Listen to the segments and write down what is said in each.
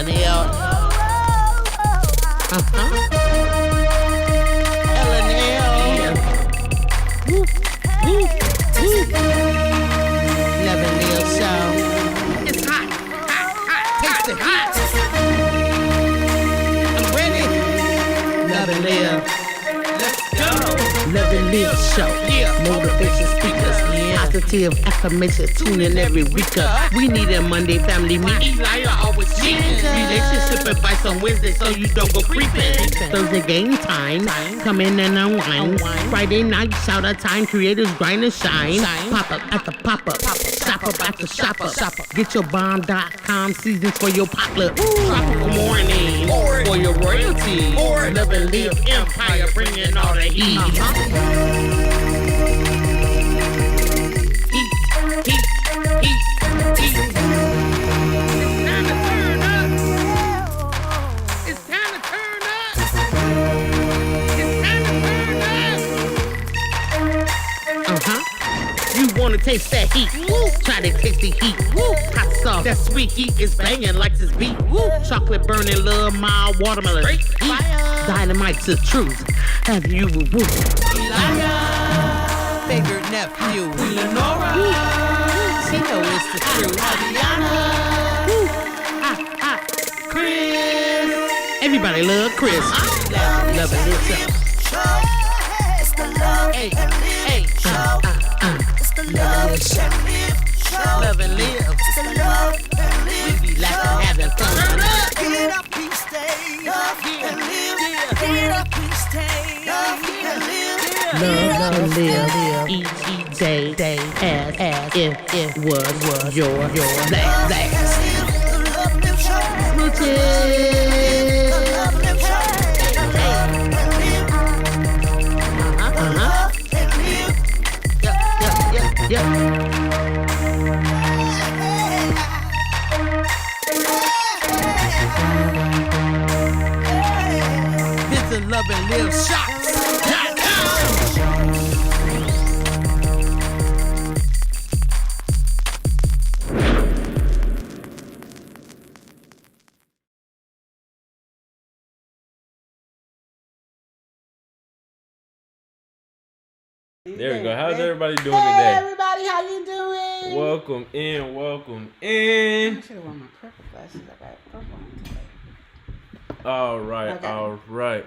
LNL. LNL. Woo, woo, woo. Never Lil Show. It's hot, hot, hot, taste it hot. I'm ready. Never Lil. Let's go. Never Lil Show. Yeah. Motivation speakers. Positive affirmations. Tune in every week. We need a Monday family meeting. Always relationship advice on Wednesday so you don't go creeping. Thursday game time. Come in and unwind. Friday night shout out time. Creators grind and shine. Pop up at the pop up. Shop up at the shop up. Get your bomb.com seasons for your popular. Tropical morning for your royalty. Live and live empire bringing all the heat. Wanna taste that heat? Woo. Try to taste the heat. Woo. Hot sauce, that sweet heat is banging like this beat. Woo. Chocolate burning, love, mild watermelon. Dynamite's the truth. Have you woo? Favorite nephew, Lenora. She know it's the truth. Chris. Everybody love Chris. Love it yourself. It's the love hey, and live hey, show. It's the love and live show. Love and live. It's the love and live We be laughing, having fun. Get up, we stay. Love and live. Get up, we stay. Love and live. Love and live. Each day as if it was your last. The love live show. Smooches. The love live show. Yep. Visit Love and Live Shops.com. There we go. How's everybody doing Hey today? everybody, how you doing? Welcome in, welcome I in. should have worn my purple glasses. I got purple on today. All right, Okay. all right.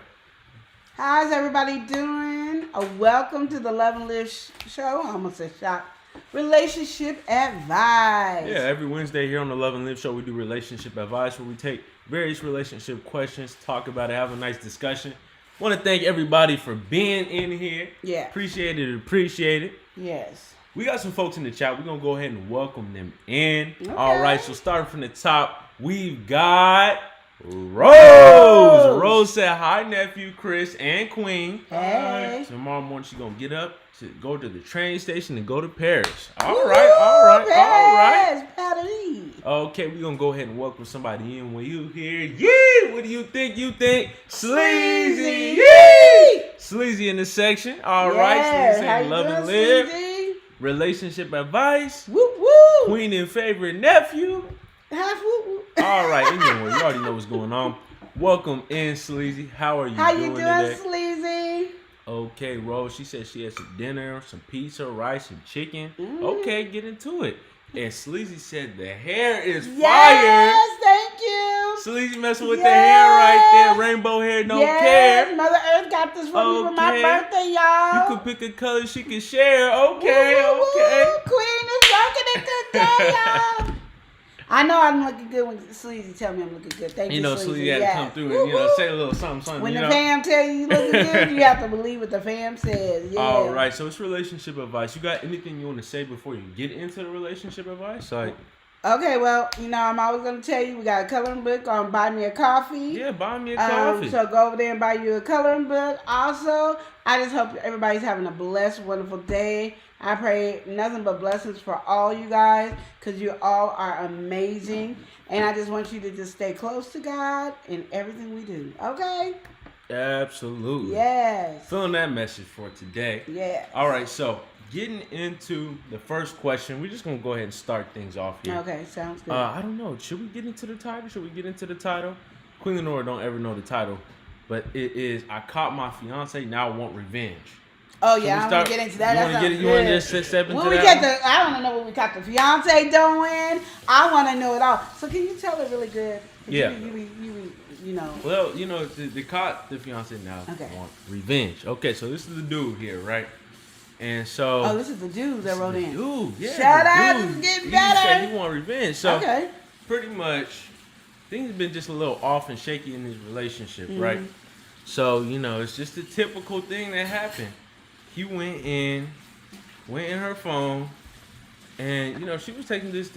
How's everybody doing? Welcome to the Love and Live Show. I almost said shop. Relationship advice. Yeah, every Wednesday here on the Love and Live Show, we do relationship advice where we take various relationship questions, talk about it, have a nice discussion. Want to thank everybody for being in here. Yeah. Appreciate it. Yes. We got some folks in the chat. We're going to go ahead and welcome them in. Okay. All right, so starting from the top, we've got Rose. Rose said, hi, nephew, Chris, and Queen. Hey. Tomorrow morning, she's going to get up to go to the train station and go to Paris. All right. Yes, Patty. Okay, we're going to go ahead and welcome somebody in when you hear, yeah, what do you think? Sleazy. Yee! Sleazy in the section. All Yes. right, Sleazy How saying you love doing, and live. Sleazy? Relationship advice. Woo woo. Queen and favorite nephew. Half woo woo. All right, anyway, you already know what's going on. Welcome in, Sleazy. How are you How doing you doing, today? Sleazy? Okay, Rose, she said she had some dinner, some pizza, rice, and chicken. Mm. Okay, get into it. And Sleazy said the hair is fire. Yes, thank you. Sleazy messing with the hair right there. Rainbow hair, don't care. Mother Earth got this for me for my Okay. birthday, y'all. You could pick a color she can share. Okay, Woo, woo, okay. woo. Queen is rocking it today, y'all. I know I'm looking good when Sleazy tell me I'm looking good. Thank you, You know, Sleazy had to come through and, Woo, woo. say a little something, When you the know. fam tell you looking good, you have to believe what the fam says. Yeah. All right, so it's relationship advice. You got anything you want to say before you get into the relationship advice? Like, Okay, well, I'm always going to tell you, we got a coloring book on Buy Me a Coffee. yeah, buy me a coffee. So go over there and buy you a coloring book. Also, I just hope everybody's having a blessed, wonderful day. I pray nothing but blessings for all you guys because you all are amazing. And I just want you to just stay close to God in everything we do. Okay? Absolutely. Yes. Feeling that message for today. Yeah. All right, so getting into the first question, we're just gonna go ahead and start things off here. Okay, sounds good. I don't know. Should we get into the title? Queen Lenora don't ever know the title, but it is I Caught My Fiancé, Now I Want Revenge. Oh yeah, I want to get into that. You want to just step into that? I want to know what we got the fiance doing. I want to know it all. So can you tell it really good? Yeah. You know. Well, you know, they caught the fiance now. Okay. Want revenge. Okay, so this is the dude here, right? And so. Oh, this is the dude that wrote in. Dude, yeah. Shout out, it's getting better. He said he want revenge. So okay. Pretty much, things have been just a little off and shaky in his relationship, right? So you know, it's just a typical thing that happened. He went in her phone, and you know she was taking this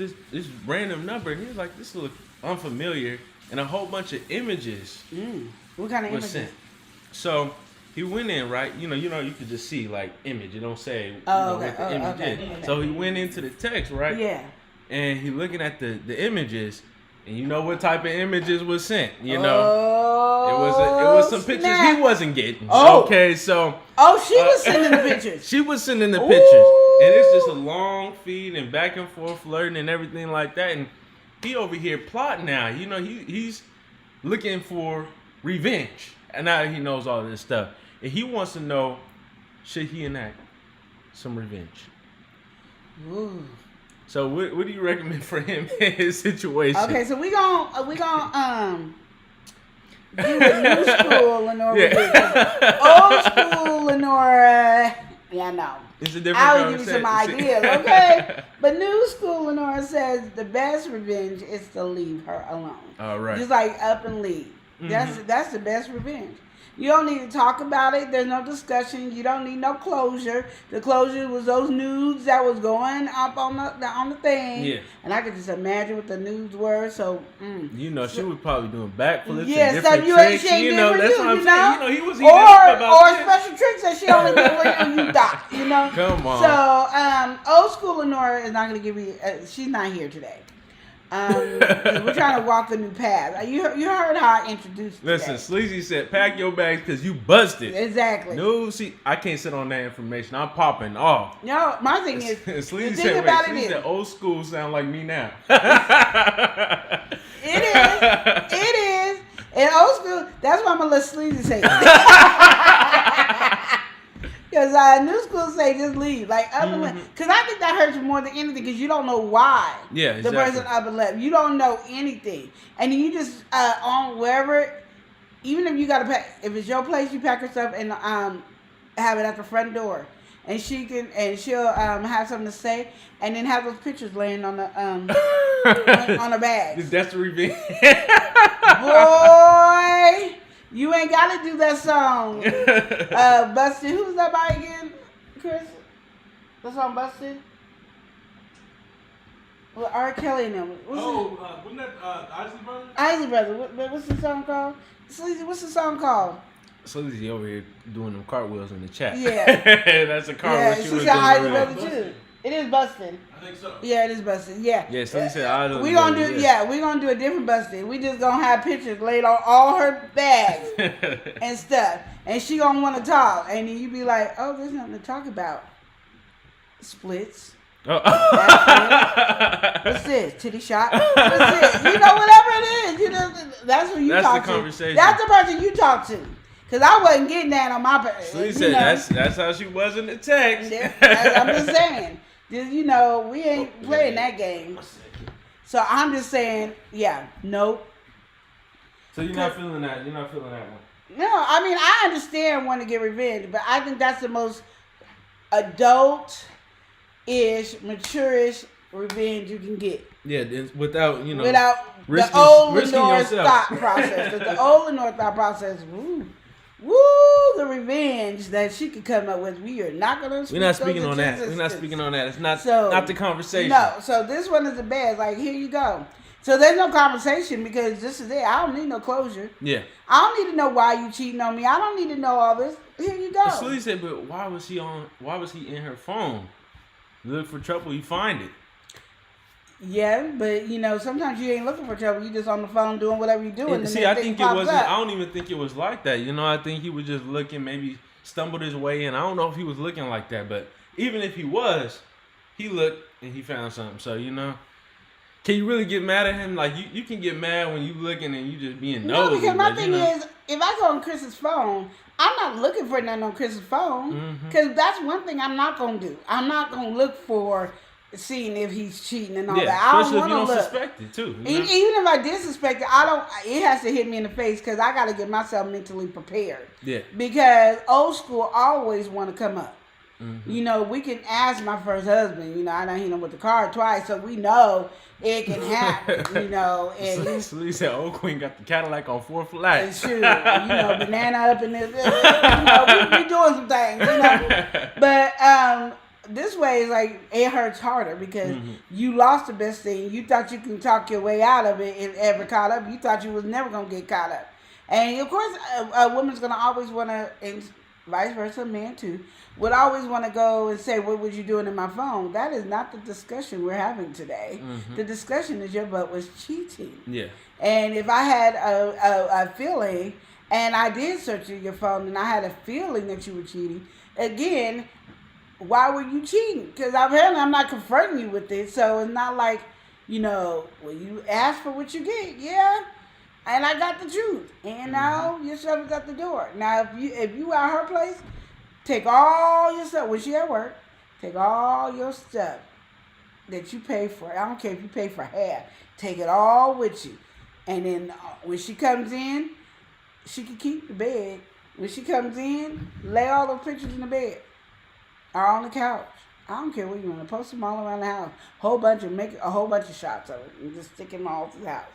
random number, and he was like, "This looks unfamiliar," and a whole bunch of images. What kind of was images? sent. So he went in, right? You know, you could just see like image. It don't say okay. what the image is. So he went into the text, right? Yeah. And he looking at the images, and you know what type of images was sent. You know. It was some pictures he wasn't getting. Oh. Okay, so. Oh, she was sending the pictures. She was sending the pictures. And it's just a long feed and back and forth flirting and everything like that. And he over here plotting now. You know, he's looking for revenge. And now he knows all this stuff. And he wants to know, should he enact some revenge? Ooh. So what do you recommend for him in his situation? Okay, so we gonna do a new school Lenora. Yeah. Old school Lenora. Yeah, no. It's a different I'll give you some ideas, okay? But new school Lenora says the best revenge is to leave her alone. All right. Just like up and leave. That's the best revenge. You don't need to talk about it. There's no discussion. You don't need no closure. The closure was those nudes that was going up on the thing. Yeah. And I could just imagine what the nudes were. So, you know, she was probably doing backflips yeah, and different you tricks. ain't You know, for that's you, what I'm you saying. know? You know, he was heating up about or special tricks that she only did when you dot. You know. Come on. So, old school Lenora is not going to give you. She's not here today. We're trying to walk a new path. You heard how I introduced. Listen, today. Sleazy said, "Pack your bags because you busted." Exactly. No, see, I can't sit on that information. I'm popping off. No, my thing is, Sleazy the thing about it is, said, "Old school sound like me now." It is. In old school, that's why I'm gonna let Sleazy say it. Because new school say just leave, like up and left. Because I think that hurts more than anything. Because you don't know why. Yeah, the exactly. person up and left. You don't know anything, and you just on wherever. Even if you gotta pack, if it's your place, you pack her stuff and have it at the front door, and she'll have something to say, and then have those pictures laying on the on the bag. That's the revenge. Boy. You ain't got to do that song. Busted. Who's that by again, Chris? The song Busted? Well, R. Kelly and them. Wasn't that Isley Brothers? Isley Brothers. What's the song called? Sleazy, what's the song called? Sleazy over here doing them cartwheels in the chat. Yeah. That's a cartwheel Yeah, she she was said doing. Isley Brothers too. It is Busted. I think so. Yeah, it is Busted. Yeah. Yeah, Sleazy said Isley We're gonna Brothers, do we're gonna do a different Busted. We just gonna have pictures laid on all her bags and stuff. And she gonna wanna talk. And then you be like, oh, there's nothing to talk about. Splits. Oh. What's this? Titty shot? What's this? You know, whatever it is. You know, that's what you That's talk the to. conversation. That's the person you talk to. Cause I wasn't getting that on my. Sleazy said that's how she was in the text. I'm just saying. Just, you know, we ain't playing that game. So I'm just saying, yeah, nope. So you're not feeling that? You're not feeling that one? No, I mean I understand wanting to get revenge, but I think that's the most adult-ish, mature-ish revenge you can get. Yeah, without the old Lenore thought process. The old Lenore thought process. The revenge that she could come up with. We are not gonna. We're not speaking on that. We're not speaking on that. It's not the conversation. No. So this one is the best. Like, here you go. So there's no conversation because this is it. I don't need no closure. Yeah. I don't need to know why you cheating on me. I don't need to know all this. Here you go. Sleazy said, but why was he in her phone? Look for trouble, you find it. Yeah, but you know, sometimes you ain't looking for trouble. You just on the phone doing whatever you're doing. See, I think it wasn't. I don't even think it was like that. You know, I think he was just looking. Maybe stumbled his way in. I don't know if he was looking like that, but even if he was, he looked and he found something. So, you know, can you really get mad at him? Like, you can get mad when you looking and you just being nosy. No, because my thing is, if I go on Chris's phone, I'm not looking for nothing on Chris's phone. Because that's one thing I'm not going to do. I'm not going to look for seeing if he's cheating and all that. I don't want to look. Suspect it too. Even if I did suspect it, I don't. It has to hit me in the face because I got to get myself mentally prepared. Yeah. Because old school always want to come up. You know, we can ask my first husband. You know, I done hit him with the car twice, so we know it can happen. You know, and so he said, "Old Queen got the Cadillac on 4th flat." And shoot, you know, banana up in this. You know, we doing some things. You know, but this way is like it hurts harder because you lost the best thing. You thought you can talk your way out of it if ever caught up. You thought you was never gonna get caught up, and of course, a woman's gonna always want to, and vice versa, man too, would always want to go and say, "What was you doing in my phone?" That is not the discussion we're having today. The discussion is your butt was cheating. Yeah. And if I had a feeling, and I did search your phone, and I had a feeling that you were cheating, again. Why were you cheating? Because apparently I'm not confronting you with it. So it's not like, you know, well, you ask for what you get. Yeah. And I got the truth. And now your stuff is at the door. Now, if you at her place, take all your stuff. When she at work, take all your stuff that you pay for. I don't care if you pay for half. Take it all with you. And then when she comes in, she can keep the bed. When she comes in, lay all those pictures in the bed. Or on the couch. I don't care what you want to post them all around the house. Make a whole bunch of shots of it and just stick them all through the house.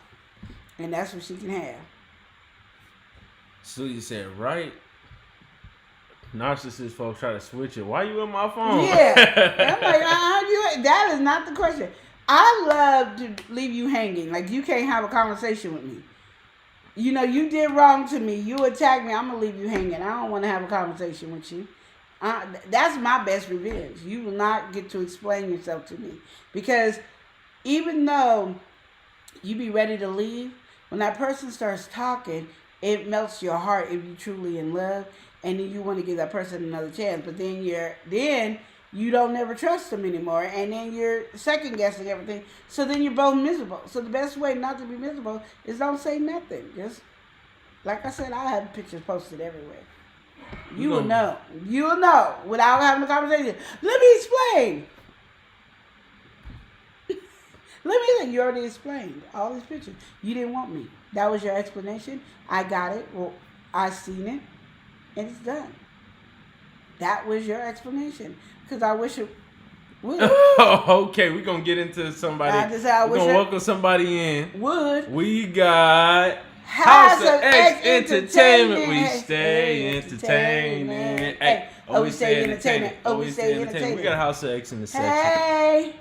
And that's what she can have. So you said, right? Narcissist folks try to switch it. Why you in my phone? Yeah. I'm like, that is not the question. I love to leave you hanging. Like, you can't have a conversation with me. You know, you did wrong to me. You attacked me. I'm going to leave you hanging. I don't want to have a conversation with you. That's my best revenge. You will not get to explain yourself to me. Because even though you be ready to leave, when that person starts talking, it melts your heart if you truly in love. And then you want to give that person another chance. But then you don't never trust them anymore. And then you're second guessing everything. So then you're both miserable. So the best way not to be miserable is don't say nothing. Just, like I said, I have pictures posted everywhere. You will know. You'll know without having a conversation. Let me explain. You already explained all these pictures. You didn't want me. That was your explanation. I got it. Well, I seen it. And it's done. That was your explanation. Because I wish it would. Okay, we're going to get into somebody. We're going to welcome somebody in. We got... House of X Entertainment. We stay entertaining. Hey, we stay entertaining. We stay entertaining. We got House of X in the section. Hey.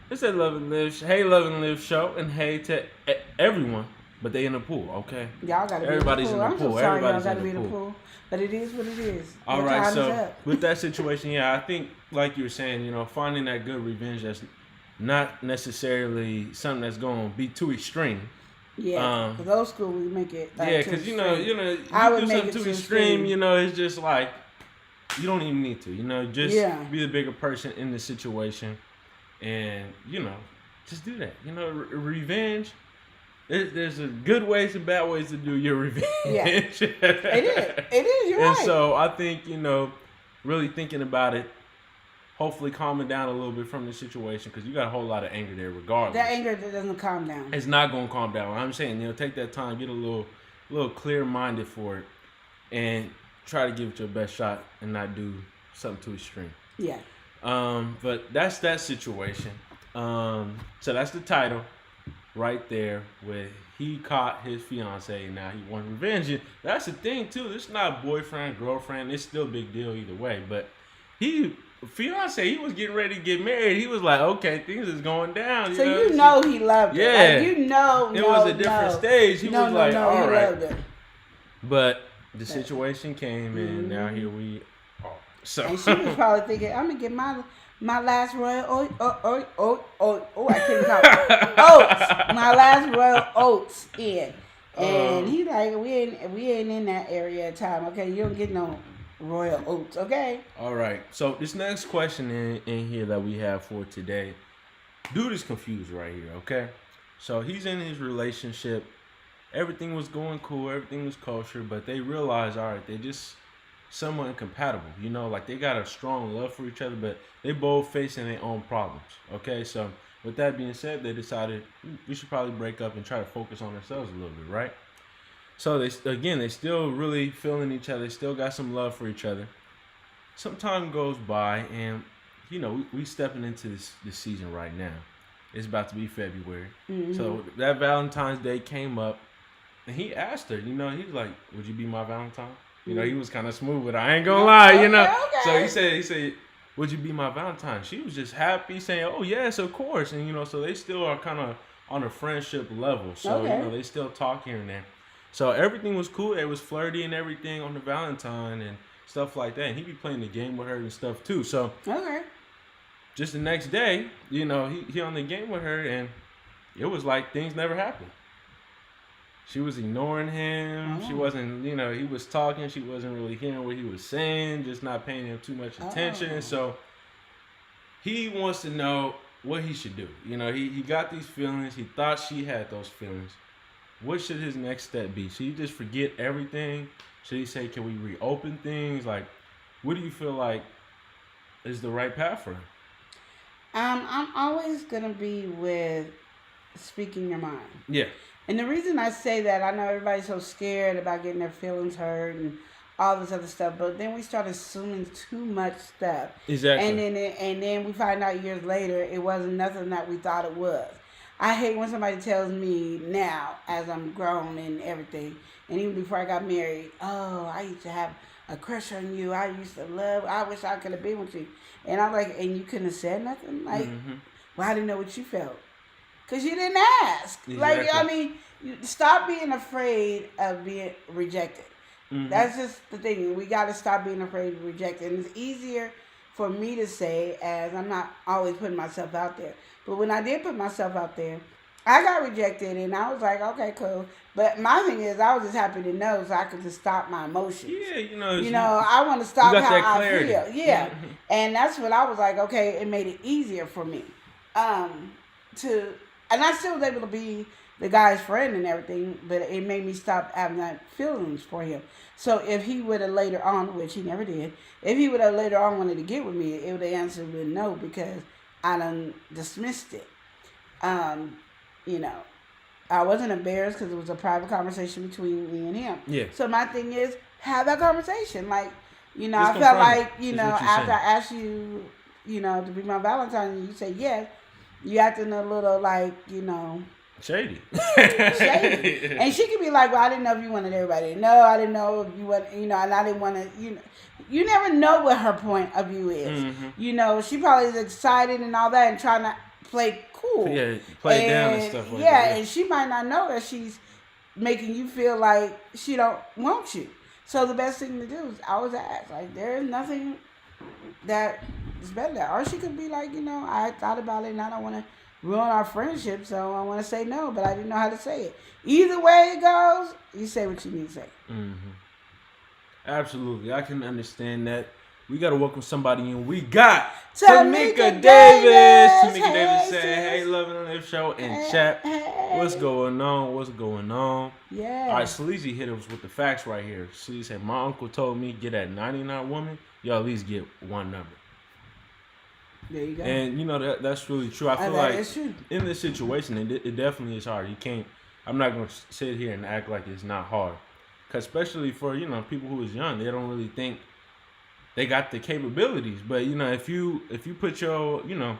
It's a Love and Live. Hey, Love and Live show, and hey to everyone, but they in the pool, okay? Y'all gotta be Everybody's in the pool. in the pool. I'm so sorry, Everybody's y'all gotta in be the in the pool. pool. But it is what it is. All right, so with that situation, yeah, I think like you were saying, you know, finding that good revenge that's not necessarily something that's going to be too extreme. Yeah, because old school we make it. Like, yeah, because you know, you do something too extreme. You know, it's just like you don't even need to. You know, just be the bigger person in the situation, and you know, just do that. You know, revenge. There's a good ways and bad ways to do your revenge. Yeah, it is. It is. You're right. And so I think, you know, really thinking about it, hopefully calming down a little bit from the situation, because you got a whole lot of anger there regardless. That anger doesn't calm down. It's not going to calm down. I'm saying, you know, take that time, get a little clear-minded for it, and try to give it your best shot and not do something too extreme. Yeah. But that's that situation. So that's the title right there, where he caught his fiance and now he wants revenge. And that's the thing too. It's not boyfriend, girlfriend. It's still a big deal either way. But fiance, he was getting ready to get married. He was like, okay, things is going down. So you know he loved it. Yeah. Like, you know. It was a different stage. He was like, all he right. loved it. But the situation came and now here we are. So. And she was probably thinking, I'm going to get my last royal I couldn't talk. Oats. My last royal oats in. And he like, we ain't in that area at time. Okay, you don't get no royal oats. Okay. All right. So this next question in here that we have for today, dude is confused right here. Okay. So he's in his relationship. Everything was going cool. Everything was kosher. But they realized, all right, they just somewhat incompatible. You know, like they got a strong love for each other, but they both facing their own problems. Okay. So with that being said, they decided we should probably break up and try to focus on ourselves a little bit, right? So they still really feeling each other. They still got some love for each other. Some time goes by, and you know we stepping into this season right now. It's about to be February, so that Valentine's Day came up, and he asked her. You know, he's like, "Would you be my Valentine?" You know, he was kind of smooth with it. I ain't gonna lie, you know. Okay. So he said, "Would you be my Valentine?" She was just happy, saying, "Oh yes, of course." And you know, so they still are kind of on a friendship level. So you know, they still talk here and there. So everything was cool. It was flirty and everything on the Valentine and stuff like that. And he be playing the game with her and stuff too. So just the next day, you know, he on the game with her, and it was like things never happened. She was ignoring him. She wasn't, you know, he was talking. She wasn't really hearing what he was saying, just not paying him too much attention. So he wants to know what he should do. You know, he got these feelings. He thought she had those feelings. What should his next step be? Should he just forget everything? Should he say, can we reopen things? Like, what do you feel like is the right path for him? I'm always going to be with speaking your mind. Yeah. And the reason I say that, I know everybody's so scared about getting their feelings hurt and all this other stuff, but then we start assuming too much stuff. Exactly. And then we find out years later it wasn't nothing that we thought it was. I hate when somebody tells me now, as I'm grown and everything, and even before I got married, oh, I used to have a crush on you. I used to love. I wish I could have been with you. And I'm like, and you couldn't have said nothing? Like, well, I didn't know what you felt. Because you didn't ask. Exactly. Like, I mean, stop being afraid of being rejected. That's just the thing. We got to stop being afraid of rejected. And it's easier for me to say, as I'm not always putting myself out there. But when I did put myself out there, I got rejected, and I was like, okay, cool. But my thing is, I was just happy to know so I could just stop my emotions. Yeah, you know, I want to stop how I feel. Yeah. Mm-hmm. And that's when I was like, okay, it made it easier for me. And I still was able to be the guy's friend and everything, but it made me stop having that feelings for him. So if he would have later on, which he never did, if he would have later on wanted to get with me, it would have answered with no, because I done dismissed it. You know, I wasn't embarrassed because it was a private conversation between me and him. Yeah. So my thing is, have that conversation. Like, you know, Just I felt confront like, you is know, what you're after saying. I asked you, you know, to be my Valentine, and you say yes, you acting a little like, you know, shady. And she could be like, well, I didn't know if you wanted everybody to know. I didn't know if you want, you know, and I didn't want to, you know. You never know what her point of view is. You know, she probably is excited and all that and trying to play cool. Yeah, play down and stuff like that. Yeah, and she might not know that she's making you feel like she don't want you. So the best thing to do is always ask. Like, there is nothing that is better than that. Or she could be like, you know, I thought about it and I don't want to ruin our friendship, so I want to say no, but I didn't know how to say it. Either way it goes, you say what you need to say. Absolutely. I can understand that. We got to welcome somebody in. We got Tamika Davis. Davis. Tamika Hey, Davis sis. saying, hey, Loving on Live Show and chat. What's going on? What's going on? Yeah. All right, Sleazy hit us with the facts right here. Sleazy said, my uncle told me get that 99 woman, you at least get one number. There you go. And, you know, that's really true. I feel that like is true. in this situation, it definitely is hard. You can't, I'm not going to sit here and act like it's not hard. Because especially for, you know, people who is young, they don't really think they got the capabilities. But, you know, if you put your, you know,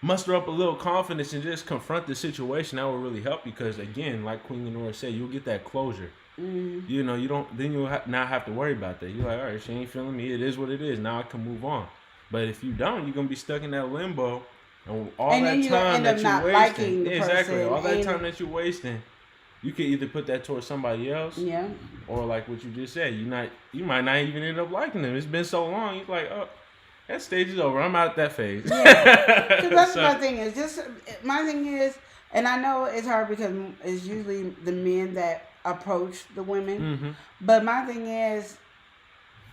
muster up a little confidence and just confront the situation, that will really help you. Because, again, like Queen Lenora said, you'll get that closure. You know, you don't, then you'll not have to worry about that. You're like, all right, she ain't feeling me. It is what it is. Now I can move on. But if you don't, you're going to be stuck in that limbo. And all And then that you time end that up you're not wasting. liking the Exactly. person. All that And- time that you're wasting, you can either put that towards somebody else. Yeah. Or like what you just said, you might not even end up liking them. It's been so long. You're like, oh, that stage is over. I'm out that phase. Yeah. Because that's my thing is. My thing is, and I know it's hard because it's usually the men that approach the women. But my thing is,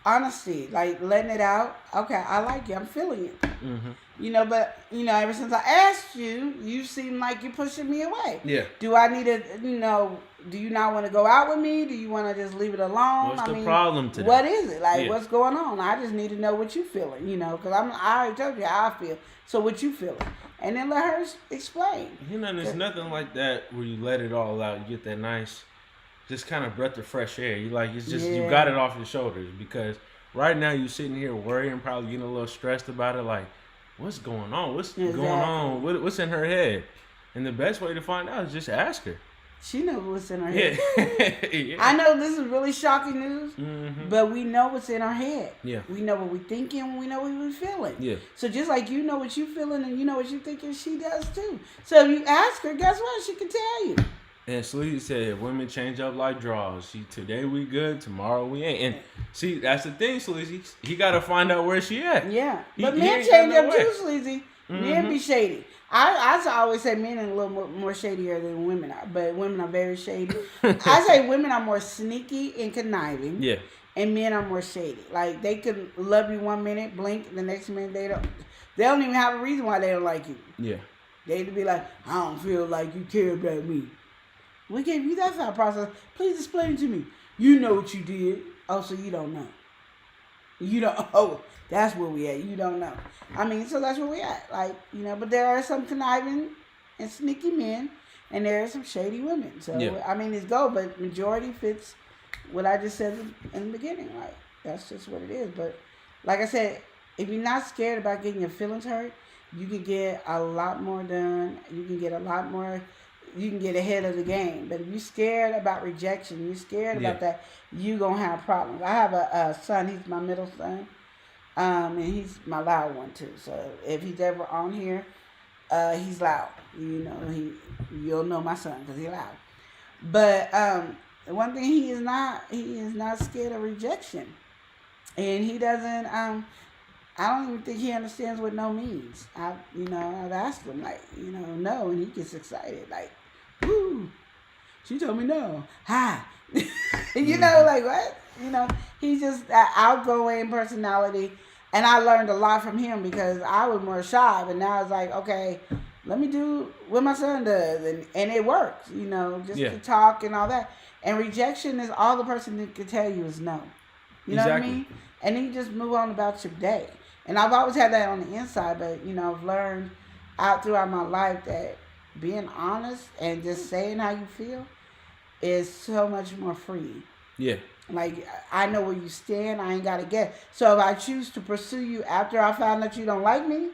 honesty, like letting it out. Okay, I like you. I'm feeling it. But ever since I asked you, you seem like you're pushing me away. Yeah. Do I need to, do you not want to go out with me? Do you want to just leave it alone? What's the problem today? What is it? Like, Yeah. what's going on? I just need to know what you feeling, because I already told you how I feel. So what you feeling? And then let her explain. There's nothing like that where you let it all out. You get that nice, just kind of breath of fresh air. You it's just, you got it off your shoulders, because right now you're sitting here worrying, probably getting a little stressed about it. Like, what's going on? What's going on? What's in her head? And the best way to find out is just ask her. She knows what's in her head. Yeah. I know this is really shocking news, but we know what's in our head. Yeah. We know what we're thinking, we know what we're feeling. Yeah. So just like you know what you're feeling and you know what you're thinking, she does too. So if you ask her, guess what? She can tell you. And Sleazy said, women change up like draws. Today we good, tomorrow we ain't. And see, that's the thing, Sleazy. He got to find out where she at. Yeah. He But men ain't change got no up way. too, Sleazy. Men be shady. I always say men are a little more shadier than women are, but women are very shady. I say women are more sneaky and conniving. Yeah. And men are more shady. Like, they can love you 1 minute, blink, the next minute they don't even have a reason why they don't like you. Yeah. They'd be like, I don't feel like you care about me. We gave you that thought process. Please explain to me. You know what you did. Oh, so you don't know. You don't. Oh, that's where we at. You don't know. I mean, so that's where we at. Like, but there are some conniving and sneaky men, and there are some shady women. So, Yeah. I mean, it's go, but majority fits what I just said in the beginning. Like, that's just what it is. But, like I said, if you're not scared about getting your feelings hurt, you can get a lot more done. You can get ahead of the game. But if you're scared about rejection, you're scared about that, you're going to have problems. I have a son. He's my middle son. And he's my loud one, too. So if he's ever on here, he's loud. You'll know my son because he's loud. But one thing, he is not scared of rejection. And he doesn't, I don't even think he understands what no means. I've asked him, like, no, and he gets excited, like, woo, she told me no. Hi. Like what? He's just an outgoing personality. And I learned a lot from him because I was more shy. But now it's like, okay, let me do what my son does. And it works, to talk and all that. And rejection is all the person can tell you is no. You know what I mean? And then you just move on about your day. And I've always had that on the inside. But, I've learned throughout my life that being honest and just saying how you feel is so much more free. Yeah. Like, I know where you stand. I ain't got to get. So if I choose to pursue you after I found out you don't like me,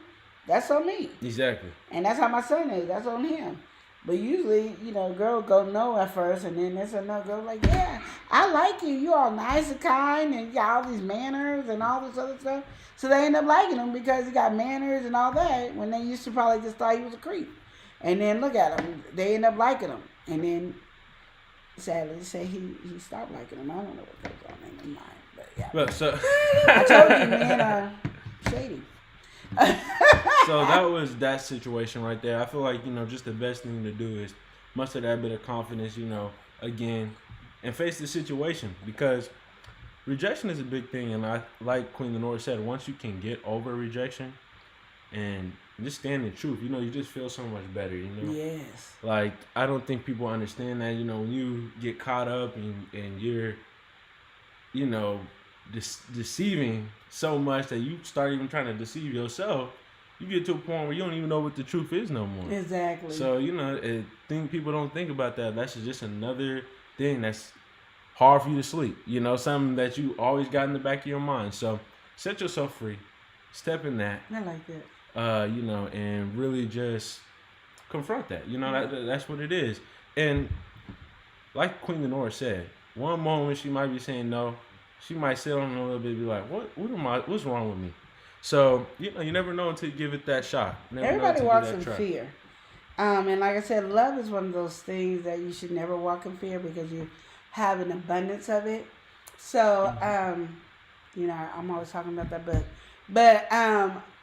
that's on me. Exactly. And that's how my son is. That's on him. But usually, girl go no at first, and then there's another girl like, yeah, I like you. You all nice and kind, and you got all these manners and all this other stuff. So they end up liking him because he got manners and all that, when they used to probably just thought he was a creep. And then look at him. They end up liking him. And then, sadly, say he stopped liking him. I don't know what goes on in his mind. But yeah. Well, so I told you, men are shady. So that was that situation right there. I feel like, just the best thing to do is muster that bit of confidence, again, and face the situation, because rejection is a big thing. And I, like Queen Lenore said, once you can get over rejection and just stand in truth, you just feel so much better, Yes. Like, I don't think people understand that, when you get caught up and you're, deceiving so much that you start even trying to deceive yourself, you get to a point where you don't even know what the truth is no more. Exactly. So, people don't think about that. That's just another thing that's hard for you to sleep. Something that you always got in the back of your mind. So set yourself free. Step in that. I like that. And really just confront that. That's what it is. And like Queen Lenore said, one moment she might be saying no. She might sit on it a little bit and be like, what's wrong with me? So, you never know until you give it that shot. Everybody walks in fear. And like I said, love is one of those things that you should never walk in fear because you have an abundance of it. So, I'm always talking about that, but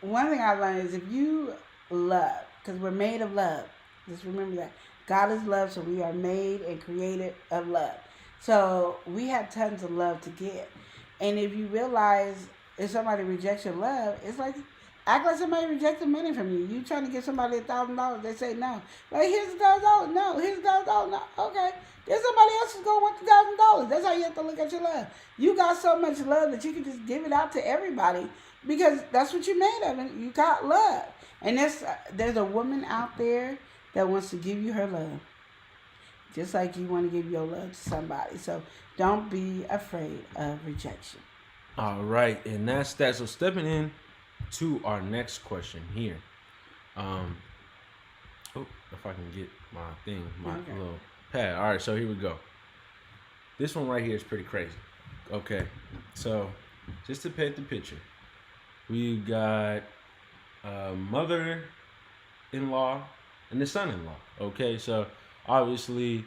one thing I learned is if you love, because we're made of love. Just remember that. God is love, so we are made and created of love. So we have tons of love to give. And if you realize if somebody rejects your love, it's like act like somebody rejected money from you. You trying to give somebody $1,000, they say no. Like here's $1,000, no. Here's $1,000, no. Okay, there's somebody else who's gonna want $1,000. That's how you have to look at your love. You got so much love that you can just give it out to everybody because that's what you're made of. And you got love. And there's a woman out there that wants to give you her love, just like you want to give your love to somebody. So don't be afraid of rejection. All right, and that's that. So stepping in to our next question here. If I can get my thing, my little pad. All right, so here we go. This one right here is pretty crazy. Okay, so just to paint the picture, we got mother-in-law and the son-in-law. Okay, so obviously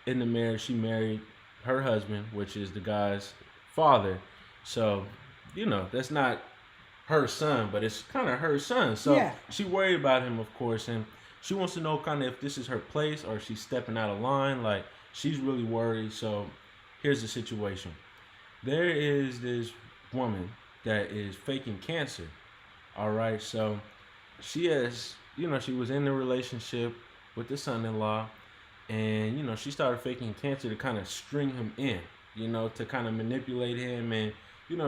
in the marriage, she married her husband, which is the guy's father. So, that's not her son, but it's kind of her son. So she worried about him, of course, and she wants to know kind of if this is her place or if she's stepping out of line. Like, she's really worried. So here's the situation. There is this woman that is faking cancer. All right, so she has, she was in a relationship with the son-in-law, and, she started faking cancer to kind of string him in, to kind of manipulate him and,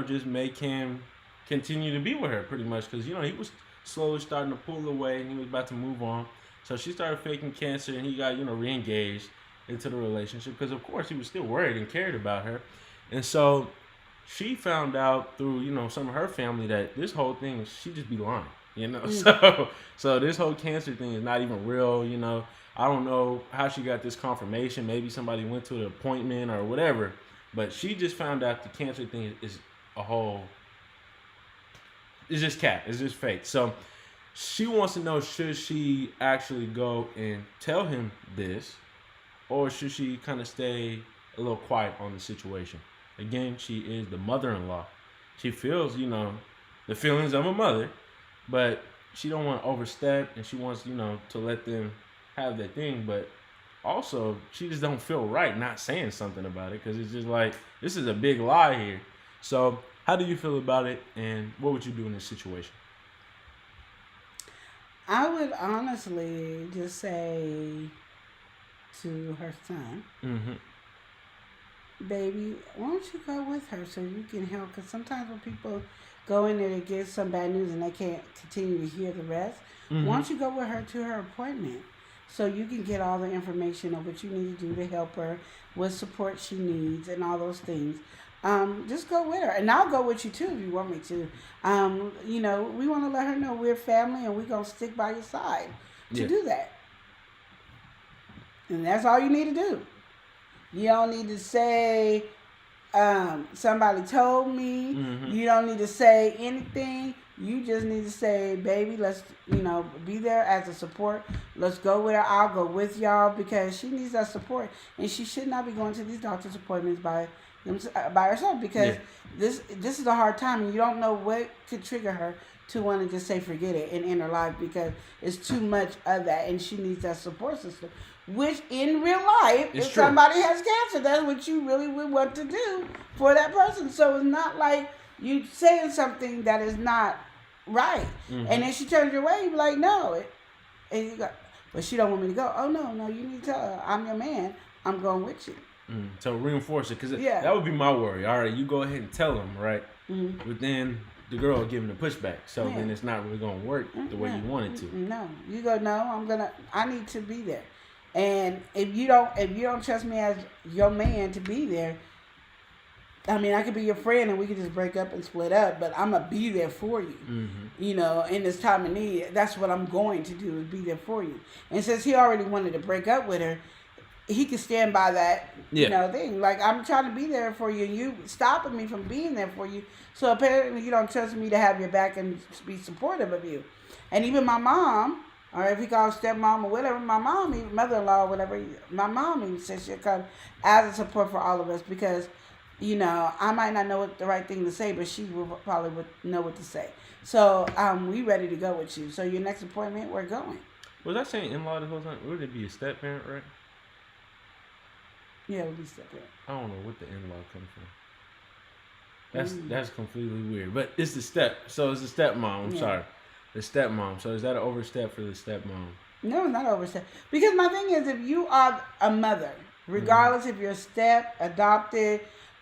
just make him continue to be with her pretty much because, he was slowly starting to pull away and he was about to move on. So she started faking cancer and he got, re-engaged into the relationship because, of course, he was still worried and cared about her. And so she found out through, some of her family that this whole thing, she just be lying, So this whole cancer thing is not even real, I don't know how she got this confirmation. Maybe somebody went to an appointment or whatever. But she just found out the cancer thing is it's just cap. It's just fake. So she wants to know, should she actually go and tell him this, or should she kind of stay a little quiet on the situation? Again, she is the mother-in-law. She feels, the feelings of a mother, but she don't want to overstep, and she wants, to let them have their thing. But also, she just don't feel right not saying something about it because it's just like, this is a big lie here. So how do you feel about it, and what would you do in this situation? I would honestly just say to her son, baby, why don't you go with her so you can help? Because sometimes when people go in there to get some bad news and they can't continue to hear the rest, why don't you go with her to her appointment so you can get all the information on what you need to do to help her, what support she needs, and all those things. Just go with her, and I'll go with you too if you want me to. We want to let her know we're family and we're gonna stick by your side to do that. And that's all you need to do. You don't need to say somebody told me. You don't need to say anything. You just need to say, baby, let's be there as a support. Let's go with her. I'll go with y'all because she needs that support, and she should not be going to these doctor's appointments by herself because this is a hard time and you don't know what could trigger her to want to just say forget it and end her life because it's too much of that, and she needs that support system, which in real life, if somebody has cancer, that's what you really would want to do for that person. So it's not like you saying something that is not right, and then she turns your way, you be like, no, and you go, but she don't want me to go. Oh no, you need to tell her, I'm your man, I'm going with you. So reinforce it, because that would be my worry. All right, you go ahead and tell them, right? But then the girl giving the pushback, so then it's not really going to work the way you want it to. No, you go, no, I need to be there. And if you don't trust me as your man to be there, I mean, I could be your friend and we could just break up and split up, but I'm going to be there for you. In this time of need, that's what I'm going to do, is be there for you. And since he already wanted to break up with her, he can stand by that, thing. Like, I'm trying to be there for you, and you stopping me from being there for you. So apparently you don't trust me to have your back and be supportive of you. And even my mom, or if he calls stepmom or whatever, my mom, even mother-in-law or whatever, my mom even says she'll come as a support for all of us because, I might not know what the right thing to say, but she will probably know what to say. So we ready to go with you. So your next appointment, we're going. Was I saying in-law the whole time? Would it be a step-parent, right? Yeah, it would be step-parent. I don't know what the in-law comes from. That's completely weird. But it's the step. So it's the stepmom. I'm sorry, the stepmom. So is that an overstep for the stepmom? No, not overstep. Because my thing is, if you are a mother, regardless if you're step, adopted,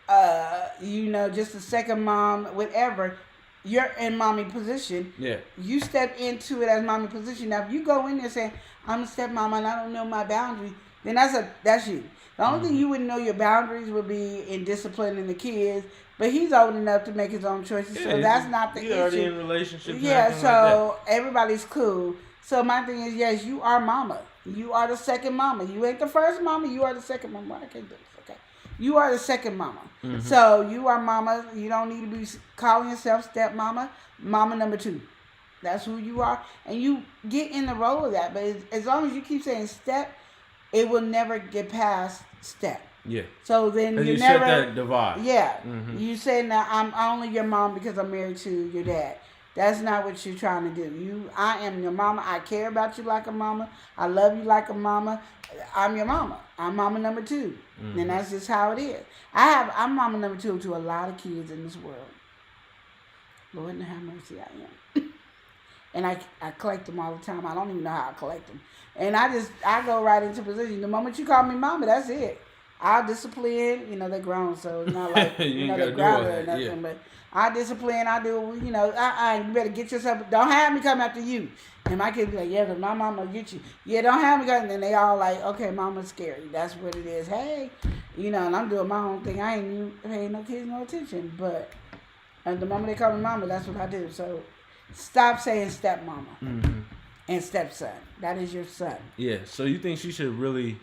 just a second mom, whatever, you're in mommy position. Yeah. You step into it as mommy position. Now, if you go in there saying, I'm a stepmom and I don't know my boundaries, then that's you. The only thing you wouldn't know your boundaries would be in disciplining the kids. But he's old enough to make his own choices, so that's not the issue. He's already in a relationship. Yeah, so everybody's cool. So my thing is, yes, you are mama. You are the second mama. You ain't the first mama. You are the second mama. I can't do this. Okay. You are the second mama. So you are mama. You don't need to be calling yourself stepmama. Mama number 2. That's who you are. And you get in the role of that. But as long as you keep saying step, it will never get past step. Yeah. So then you set never that divide. Yeah. You say now I'm only your mom because I'm married to your dad. That's not what you're trying to do. I am your mama. I care about you like a mama. I love you like a mama. I'm your mama. I'm mama number 2. And that's just how it is. I'm mama number 2 to a lot of kids in this world. Lord, have mercy, I am. And I collect them all the time. I don't even know how I collect them. And I go right into position. The moment you call me mama, that's it. I'll discipline. They're grown, so it's not like, they're grounded or nothing. Yeah. But I discipline. I do, you better get yourself. Don't have me come after you. And my kids be like, yeah, because my mama will get you. Yeah, don't have me come. And then they all like, okay, mama's scary. That's what it is. Hey, and I'm doing my own thing. I ain't even paying no kids no attention. But the moment they call me mama, that's what I do. So stop saying stepmama and stepson. That is your son. Yeah, so you think she should really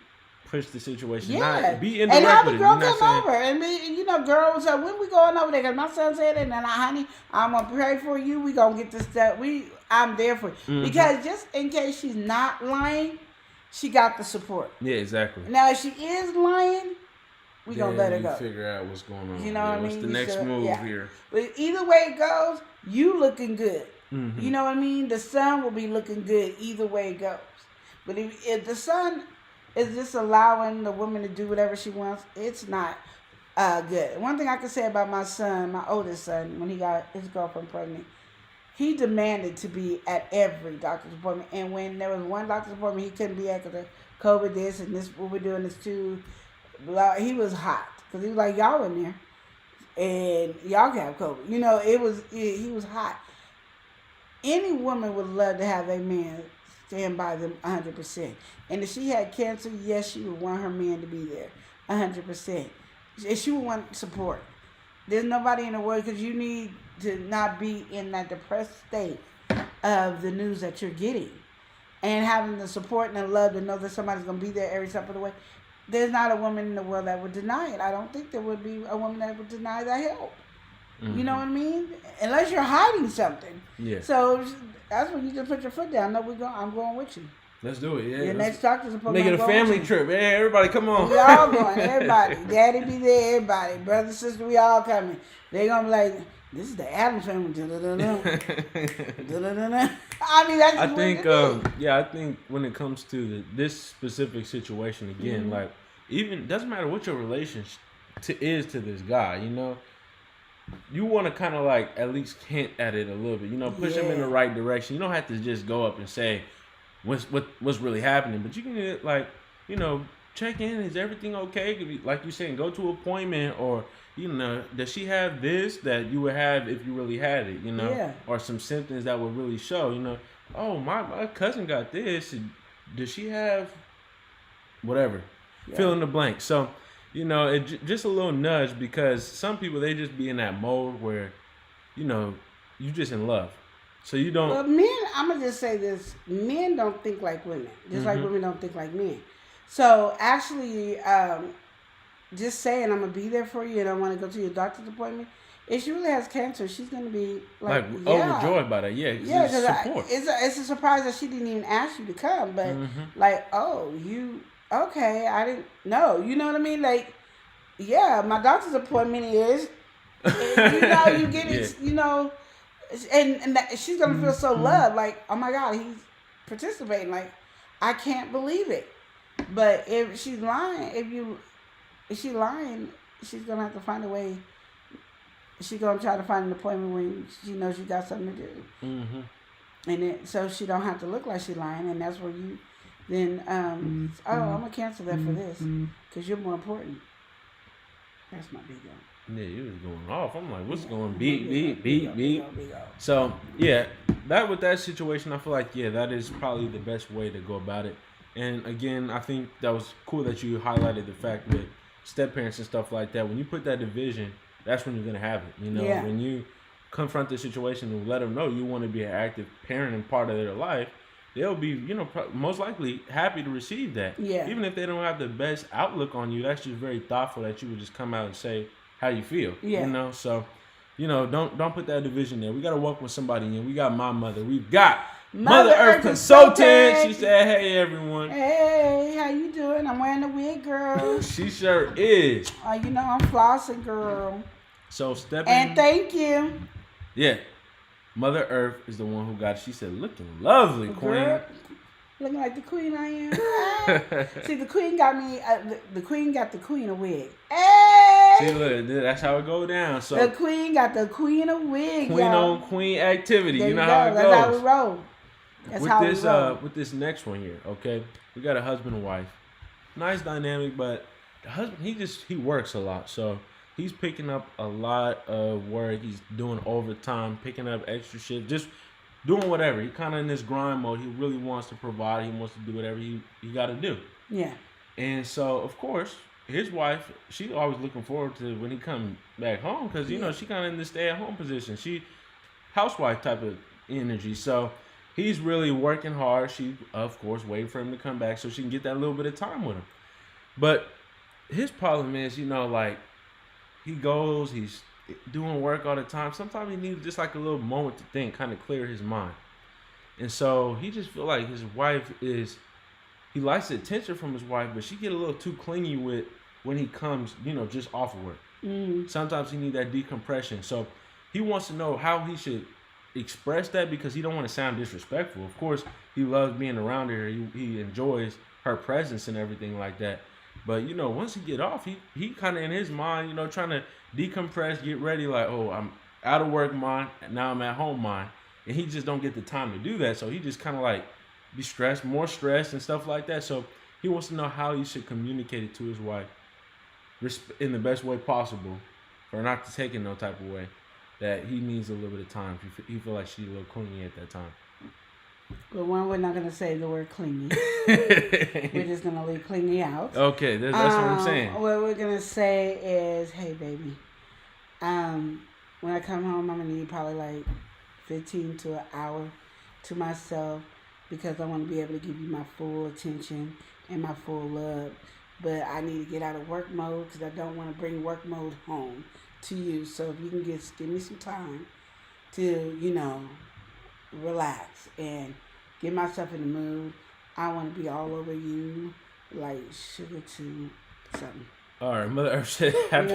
push the situation, not be indirect and have with the girl it. come over and be, girls. So when we going over there, because my son said it, and honey, I'm gonna pray for you. We gonna get this stuff. I'm there for you because just in case she's not lying, she got the support. Yeah, exactly. Now if she is lying, we gonna let her go. Figure out what's going on. You know what I mean? What's the next move here? But either way it goes, you looking good. You know what I mean? The son will be looking good either way it goes. But if the son is just allowing the woman to do whatever she wants, it's not good. One thing I can say about my son, my oldest son, when he got his girlfriend pregnant, he demanded to be at every doctor's appointment. And when there was one doctor's appointment he couldn't be at because of COVID this and this, what we're doing this too, he was hot. Because he was like, y'all in there. And y'all can have COVID. He was hot. Any woman would love to have a man stand by them 100%. And if she had cancer, yes, she would want her man to be there 100%. And she would want support. There's nobody in the world, because you need to not be in that depressed state of the news that you're getting. And having the support and the love to know that somebody's going to be there every step of the way. There's not a woman in the world that would deny it. I don't think there would be a woman that would deny that help. You know what I mean? Unless you're hiding something. Yeah. So that's when you just put your foot down. No, I'm going with you. Let's do it. Yeah. Your next doctor's appointment. Make it a family trip. Hey, everybody, come on. We all going. Everybody. Daddy be there. Everybody. Brother, sister, we all coming. They gonna be like, this is the Addams family. I mean, that's. I think when it comes to this specific situation, again, like, even doesn't matter what your relationship is to this guy, you want to kind of like at least hint at it a little bit, push him in the right direction. You don't have to just go up and say what's really happening, but you can check in. Is everything okay? Like you saying, go to an appointment, or does she have this that you would have if you really had it? Or some symptoms that would really show. Oh, my cousin got this. Does she have whatever? Fill in the blank. So. Just a little nudge, because some people, they just be in that mode where, you just in love. So you don't. Well, men, I'm going to just say this. Men don't think like women. Just like women don't think like men. So actually, just saying I'm going to be there for you and I want to go to your doctor's appointment. If she really has cancer, she's going to be overjoyed by that. Yeah, because it's a surprise that she didn't even ask you to come. But okay, I didn't know. You know what I mean? Like, yeah, my doctor's appointment is, you get it, and she's going to feel so loved. Like, oh my God, he's participating. Like, I can't believe it. But if she's lying, she's going to have to find a way she gonna try to find an appointment when she knows she got something to do. Mm-hmm. And then, so she don't have to look like she lying, and that's where you then I'm gonna cancel that for this because you're more important. That's my big one. Yeah, you was going off. I'm like, what's going beep. So yeah, with that situation, I feel like that is probably the best way to go about it. And again, I think that was cool that you highlighted the fact that step parents and stuff like that. When you put that division, that's when you're gonna have it. You know, when you confront the situation and let them know you want to be an active parent and part of their life, they'll be, most likely happy to receive that. Yeah. Even if they don't have the best outlook on you, that's just very thoughtful that you would just come out and say how you feel. Yeah. So, don't put that division there. We got to work with somebody, and we got my mother. We've got Mother Earth Consultant. She said, "Hey everyone. Hey, how you doing? I'm wearing a wig, girl." She sure is. I'm flossing, girl. So Stephanie. And thank you. Yeah. Mother Earth is the one who got it. She said, "Looking lovely, Queen." Looking like the queen I am. See, the queen got me. The queen got the queen a wig. Hey! See, look, that's how it go down. So the queen got the queen a wig. Queen on queen activity. There you know how it goes. That's how we roll. That's how we roll. With this next one here, okay, we got a husband and wife. Nice dynamic, but the husband he works a lot, so he's picking up a lot of work. He's doing overtime, picking up extra shit, just doing whatever. He kind of in this grind mode. He really wants to provide. He wants to do whatever he got to do. Yeah. And so, of course, his wife, she's always looking forward to when he come back home because, she kind of in the stay-at-home position. She housewife type of energy. So he's really working hard. She, of course, waiting for him to come back so she can get that little bit of time with him. But his problem is, he goes, he's doing work all the time. Sometimes he needs just like a little moment to think, kind of clear his mind. And so he just feel like his wife he likes the attention from his wife, but she get a little too clingy with when he comes, just off of work. Sometimes he need that decompression. So he wants to know how he should express that because he don't want to sound disrespectful. Of course, he loves being around her. He enjoys her presence and everything like that. But, once he get off, he kind of in his mind, trying to decompress, get ready, like, oh, I'm out of work mind, now I'm at home mind. And he just don't get the time to do that. So he just kind of like be stressed, more stressed and stuff like that. So he wants to know how he should communicate it to his wife in the best way possible for not to take it no type of way. That he needs a little bit of time. He feel like she's a little clingy at that time. Well, we're not going to say the word clingy. We're just going to leave clingy out. Okay, that's what I'm saying. What we're going to say is, hey, baby, when I come home, I'm going to need probably like 15 to an hour to myself because I want to be able to give you my full attention and my full love. But I need to get out of work mode because I don't want to bring work mode home to you. So if you can give me some time to, relax and get myself in the mood. I want to be all over you like sugar to something. All right, Mother Earth said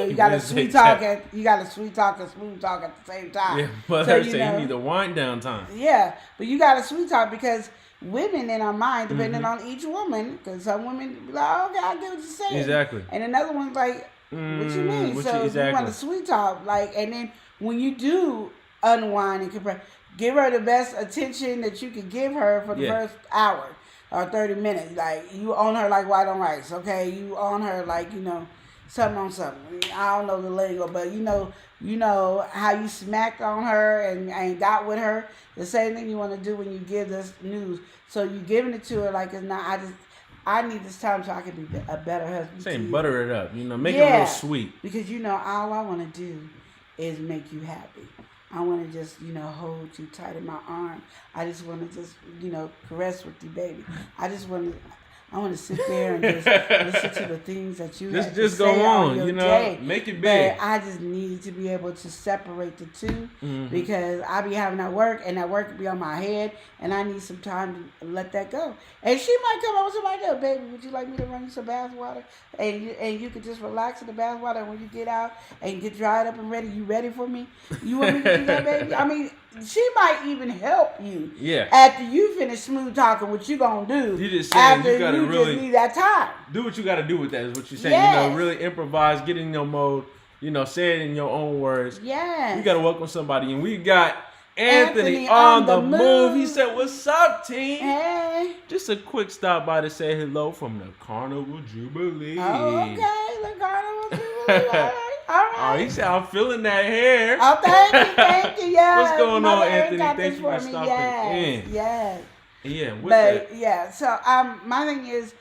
you got to sweet talk and smooth talk at the same time. Yeah, Mother Earth said you need a wind down time. Yeah, but you got to sweet talk because women in our mind, depending on each woman, because some women be like, oh, okay, I get what you're saying. Exactly. And another one's like, what you mean? You want to sweet talk, and then when you do unwind and compress, give her the best attention that you can give her for the first hour or 30 minutes. Like, you own her like white on rice, okay? You own her like, something on something. I don't know the lingo, but you know how you smacked on her and got with her. The same thing you want to do when you give this news. So you giving it to her like it's not, I need this time so I can be a better husband. Saying butter it up, make it real sweet. Because all I want to do is make you happy. I want to just, hold you tight in my arm. I just want to just, caress with you, baby. I want to sit there and just listen to the things that you have to say on your day. Make it big. But I just need to be able to separate the two because I be having that work and that work be on my head and I need some time to let that go. And she might come over to my door, baby, would you like me to run you some bath water? And you could just relax in the bath water and when you get out and get dried up and ready, you ready for me? You want me to do that, baby? I mean, she might even help you. Yeah. After you finish smooth talking, what you gonna do? You just saying you gotta really just need that time. Do what you gotta do with that is what you're saying. Yes. Really improvise, get in your mode, say it in your own words. Yes. You gotta welcome somebody, and we got Anthony on the move. He said, "What's up, team?" Hey. Just a quick stop by to say hello from the Carnival Jubilee. Oh, okay. The Carnival Jubilee. All right. Oh, he said, "I'm feeling that hair." Oh, thank you. Yes. What's going Mother on, Earth Anthony? got Thank this you for me. stopping Yes. in. Yes. Yeah, with But that. yeah, so my thing is,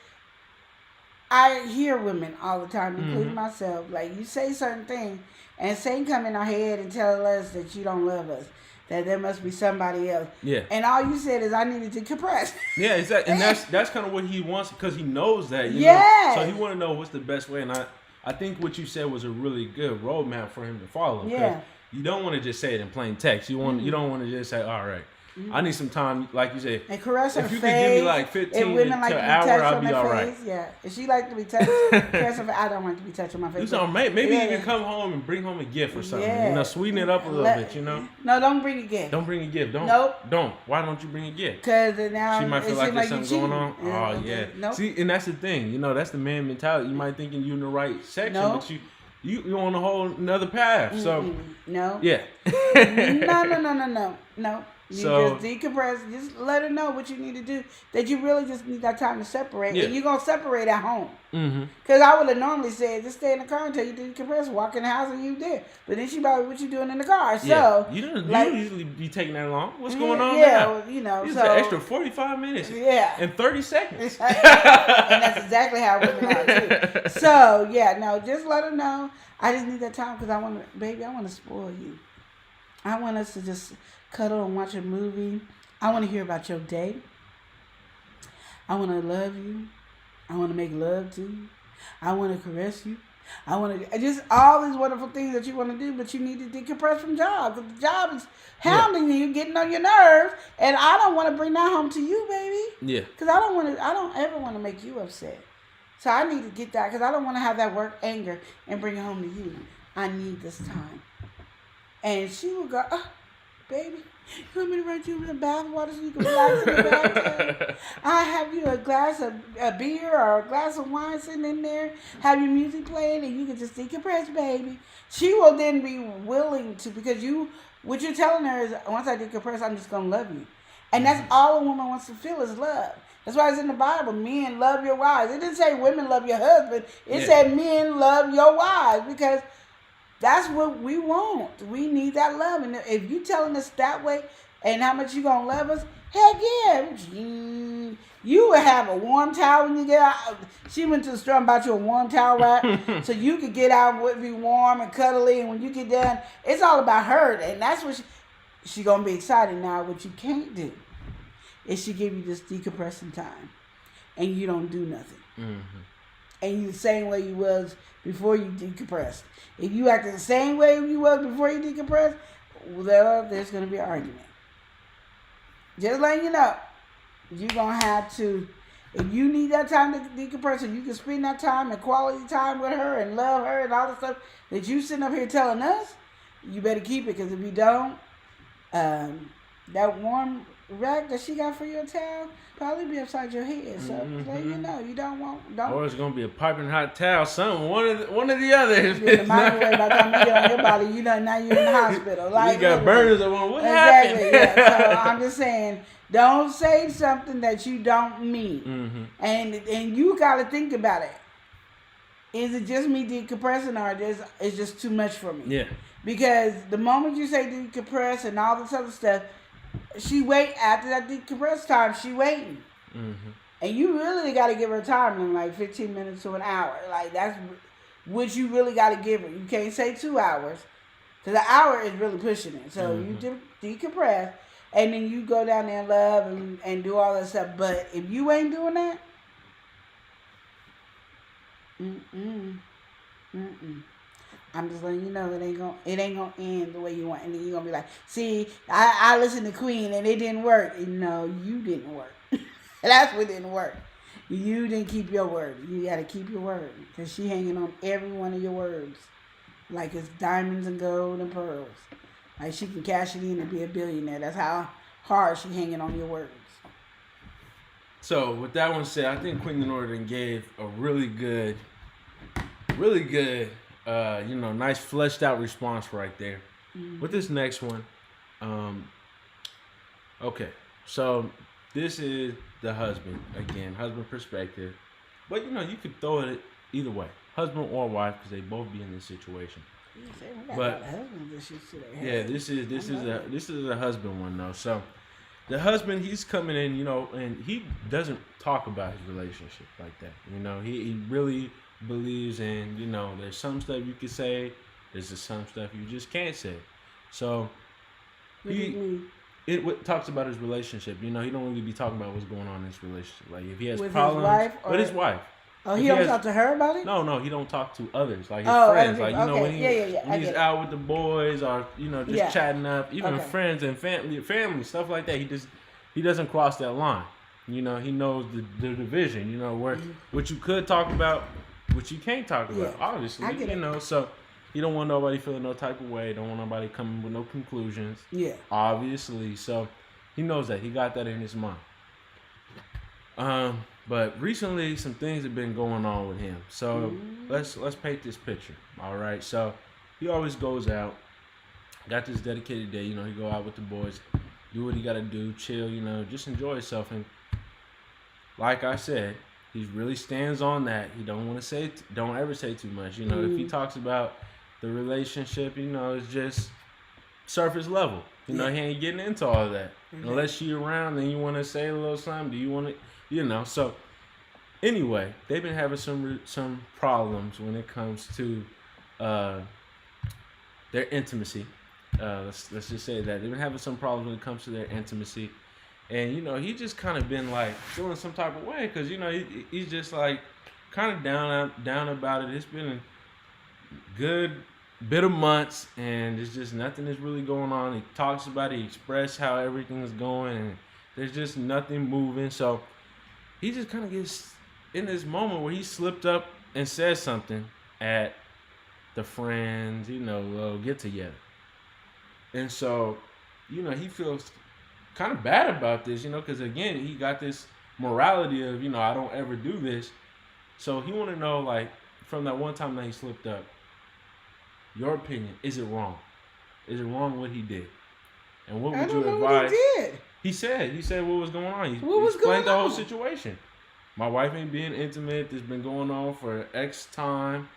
I hear women all the time, including myself. Like, you say certain things, and Satan come in our head and tell us that you don't love us, that there must be somebody else. Yeah. And all you said is, I needed to compress. Yeah, exactly. And that's kind of what he wants, because he knows that. You Yes. know? So he want to know what's the best way. And I think what you said was a really good roadmap for him to follow. 'Cause Yeah. you don't want to just say it in plain text. You don't want to just say, "All right, I need some time," like you said. And caress her If you face. could give me like 15 if women like to to an be hour, touched I'll on be my all face, right. yeah. If she like to be touched, caress her face. I don't want to be touched on my face. Do something. Maybe Yeah. you can come home and bring home a gift or something. Yeah. Sweeten it up a little bit. No, don't bring a gift. Don't bring a gift. Don't. Nope. Don't. Why don't you bring a gift? Because now She might feel like there's you something going on. cheating. Oh yeah. Nope. See, and that's the thing. That's the man mentality. You might thinking you in the right section, Nope. but you on a whole another path. So No. yeah. No. You So- just decompress. Just let her know what you need to do. That you really just need that time to separate. Yeah. And you're going to separate at home. Mm-hmm. Because I would have normally said, just stay in the car until you decompress, walk in the house and you did. But then she probably, what you doing in the car? So, Yeah. You don't like- usually be taking that long. What's going on yeah, now? well, You so. just an extra 45 minutes. Yeah. And 30 seconds. And that's exactly how women are too. So yeah, no, just let her know. I just need that time because I want to spoil you. I want us to just cuddle and watch a movie. I want to hear about your day. I want to love you. I want to make love to you. I want to caress you. I want to just all these wonderful things that you want to do, but you need to decompress from job because the job is hounding you, getting on your nerves, and I don't want to bring that home to you, baby. Yeah. Because I don't ever want to make you upset. So I need to get that because I don't want to have that work anger and bring it home to you. I need this time. And she will go, "Oh, baby, you want me to run you in the bath water so you can relax in the bathtub? I have you a glass of a beer or a glass of wine sitting in there, have your music playing, and you can just decompress, baby." She will then be willing to, because what you're telling her is, once I decompress, I'm just going to love you. And that's all a woman wants to feel is love. That's why it's in the Bible, men love your wives. It didn't say women love your husband. It said men love your wives because that's what we want. We need that love. And if you telling us that way and how much you going to love us, heck yeah. You would have a warm towel when you get out. She went to the store and bought you a warm towel wrap so you could get out and would be warm and cuddly. And when you get done, it's all about her. And that's what she going to be excited now. What you can't do is she give you this decompressing time and you don't do nothing. Mm-hmm. And you the same way you was before you decompressed. If you act the same way you was before you decompressed, well, there's going to be an argument. Just letting you know, you're going to have to, if you need that time to decompress and you can spend that time and quality time with her and love her and all the stuff that you sitting up here telling us, you better keep it, because if you don't, that warm rack that she got for your towel probably be upside your head. So let you know, you don't. Or it's gonna be a piping hot towel, something. One of the other. In the microwave by the time you get on your body, now you're in the hospital. Like, you got burners on. What exactly, happened? Yeah. So I'm just saying, don't say something that you don't mean, and you gotta think about it. Is it just me decompressing, or it's just too much for me? Yeah. Because the moment you say decompress and all this other stuff, she wait after that decompress time. She waiting, and you really got to give her time in like 15 minutes to an hour. Like, that's what you really got to give her. You can't say 2 hours, because an hour is really pushing it. So you decompress, and then you go down there and love and do all that stuff. But if you ain't doing that, I'm just letting you know it ain't gonna end the way you want, and then you're gonna be like, see, I listened to Queen and it didn't work. No, you didn't work. That's what didn't work. You didn't keep your word. You gotta keep your word, because she hanging on every one of your words like it's diamonds and gold and pearls. Like she can cash it in and be a billionaire. That's how hard she hanging on your words. So with that one said, I think Queen Northern gave a really good nice fleshed out response right there. With this next one, okay, so this is the husband again, husband perspective, but you could throw it either way, husband or wife, because they both be in this situation. But yeah, this is a husband one though. So the husband, he's coming in, and he doesn't talk about his relationship like that. He really believes in, there's some stuff you can say, there's just some stuff you just can't say. So it talks about his relationship. He don't really be talking about what's going on in his relationship. Like if he has with problems his wife with his wife. Oh, he don't talk to her about it? No, he don't talk to others, like his friends. Like when he's out with the boys or just chatting up, even friends and family stuff like that. He doesn't cross that line. He knows the division. What you could talk about, what you can't talk about. Obviously, so he don't want nobody feeling no type of way. Don't want nobody coming with no conclusions. Yeah, obviously. So he knows that. He got that in his mind. But recently, some things have been going on with him. So let's paint this picture. All right. So he always goes out. Got this dedicated day. He go out with the boys, do what he got to do, chill. Just enjoy himself. And like I said, he really stands on that. He don't want to say, don't ever say too much. If he talks about the relationship, it's just surface level. He ain't getting into all of that unless she around. Then you want to say a little something. Do you want to? So anyway, they've been having some problems when it comes to their intimacy. Let's just say that they've been having some problems when it comes to their intimacy, and he just kind of been like feeling some type of way because he's just like kind of down about it. It's been a good bit of months, and it's just nothing is really going on. He talks about it, he expresses how everything is going, and there's just nothing moving. So he just kind of gets in this moment where he slipped up and said something at the friends, little get together. And so, he feels kind of bad about this, because again, he got this morality of, I don't ever do this. So he want to know, like, from that one time that he slipped up, your opinion, is it wrong? Is it wrong what he did? And what would you advise? He said what was going on. He explained the whole situation. My wife ain't being intimate. This been going on for X time.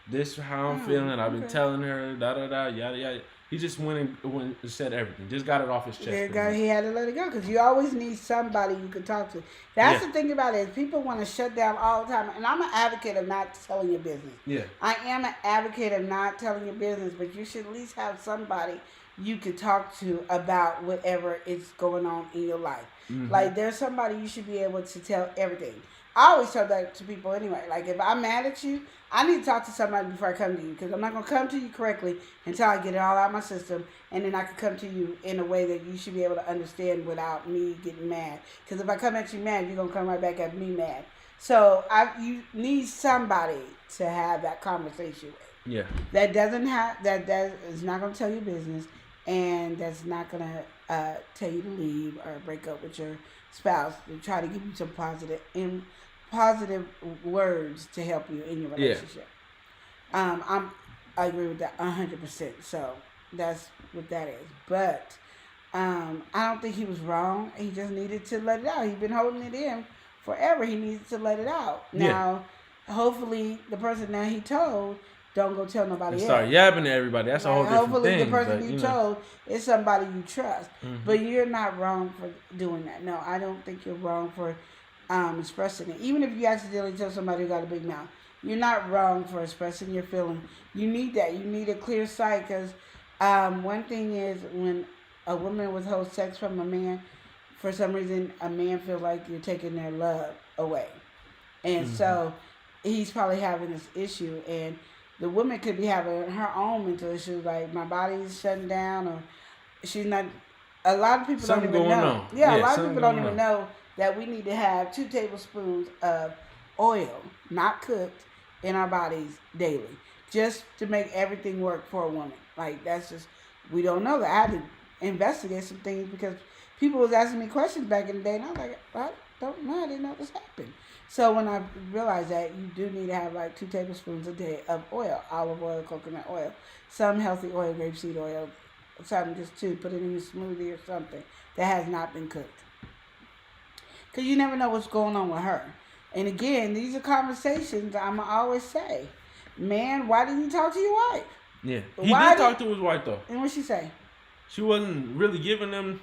This is how I'm feeling. I've been telling her, yada, yada. He just went and said everything. Just got it off his chest. He had to let it go because you always need somebody you can talk to. That's the thing about it is people want to shut down all the time. And I'm an advocate of not telling your business. Yeah. I am an advocate of not telling your business, but you should at least have somebody you can talk to about whatever is going on in your life. Mm-hmm. Like there's somebody you should be able to tell everything. I always tell that to people anyway. Like if I'm mad at you, I need to talk to somebody before I come to you because I'm not going to come to you correctly until I get it all out of my system, and then I can come to you in a way that you should be able to understand without me getting mad. Because if I come at you mad, you're going to come right back at me mad. So you need somebody to have that conversation with. Yeah. That is not going to tell you business, and that's not going to tell you to leave or break up with your spouse. To try to give you some positive words to help you in your relationship. Yeah. I agree with that 100%. So that's what that is. But I don't think he was wrong. He just needed to let it out. He's been holding it in forever. He needs to let it out. Now, hopefully, the person that he told don't go tell nobody else. Start yapping to everybody. That's a whole different hopefully thing. Hopefully, the person you told is somebody you trust. Mm-hmm. But you're not wrong for doing that. No, I don't think you're wrong for expressing it. Even if you accidentally tell somebody who got a big mouth, you're not wrong for expressing your feeling. You need that. You need a clear sight because one thing is when a woman withholds sex from a man, for some reason, a man feels like you're taking their love away. And so he's probably having this issue. And the woman could be having her own mental issues, like my body's shutting down, or she's not. A lot of people don't even know. Yeah, a lot of people don't even know that we need to have 2 tablespoons of oil, not cooked, in our bodies daily, just to make everything work for a woman. Like that's just, we don't know that. I had to investigate some things because people was asking me questions back in the day, and I was like, what? I didn't know this happened. So when I realized that you do need to have like 2 tablespoons a day of oil, olive oil, coconut oil, some healthy oil, grapeseed oil, something just to put it in your smoothie or something that has not been cooked. Because you never know what's going on with her. And again, these are conversations I'm going to always say, man, why didn't you talk to your wife? Yeah. He did talk to his wife, though. And what'd she say? She wasn't really giving him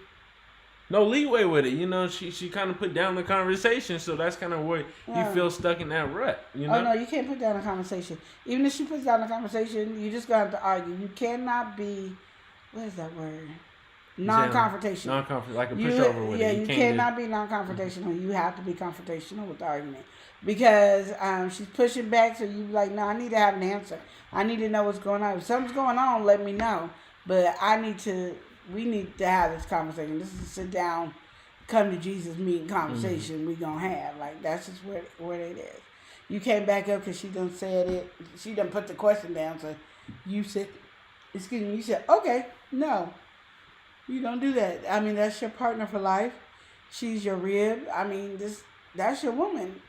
no leeway with it. You know, she kind of put down the conversation, so that's kind of where he feels stuck in that rut, you know? Oh, no, you can't put down a conversation. Even if she puts down a conversation, you're just going to have to argue. You cannot be, what is that word? Non-confrontational. Non-confrontational, like a pushover with it. Yeah, you cannot be non-confrontational. You have to be confrontational with the argument. Because she's pushing back, so you be like, no, I need to have an answer. I need to know what's going on. If something's going on, let me know. But we need to have this conversation. This is a sit down, come to Jesus meeting conversation we going to have. Like, that's just where it is. You came back up because she done said it. She done put the question down, so you said, you said, okay, no. You don't do that. I mean, that's your partner for life. She's your rib. I mean, that's your woman.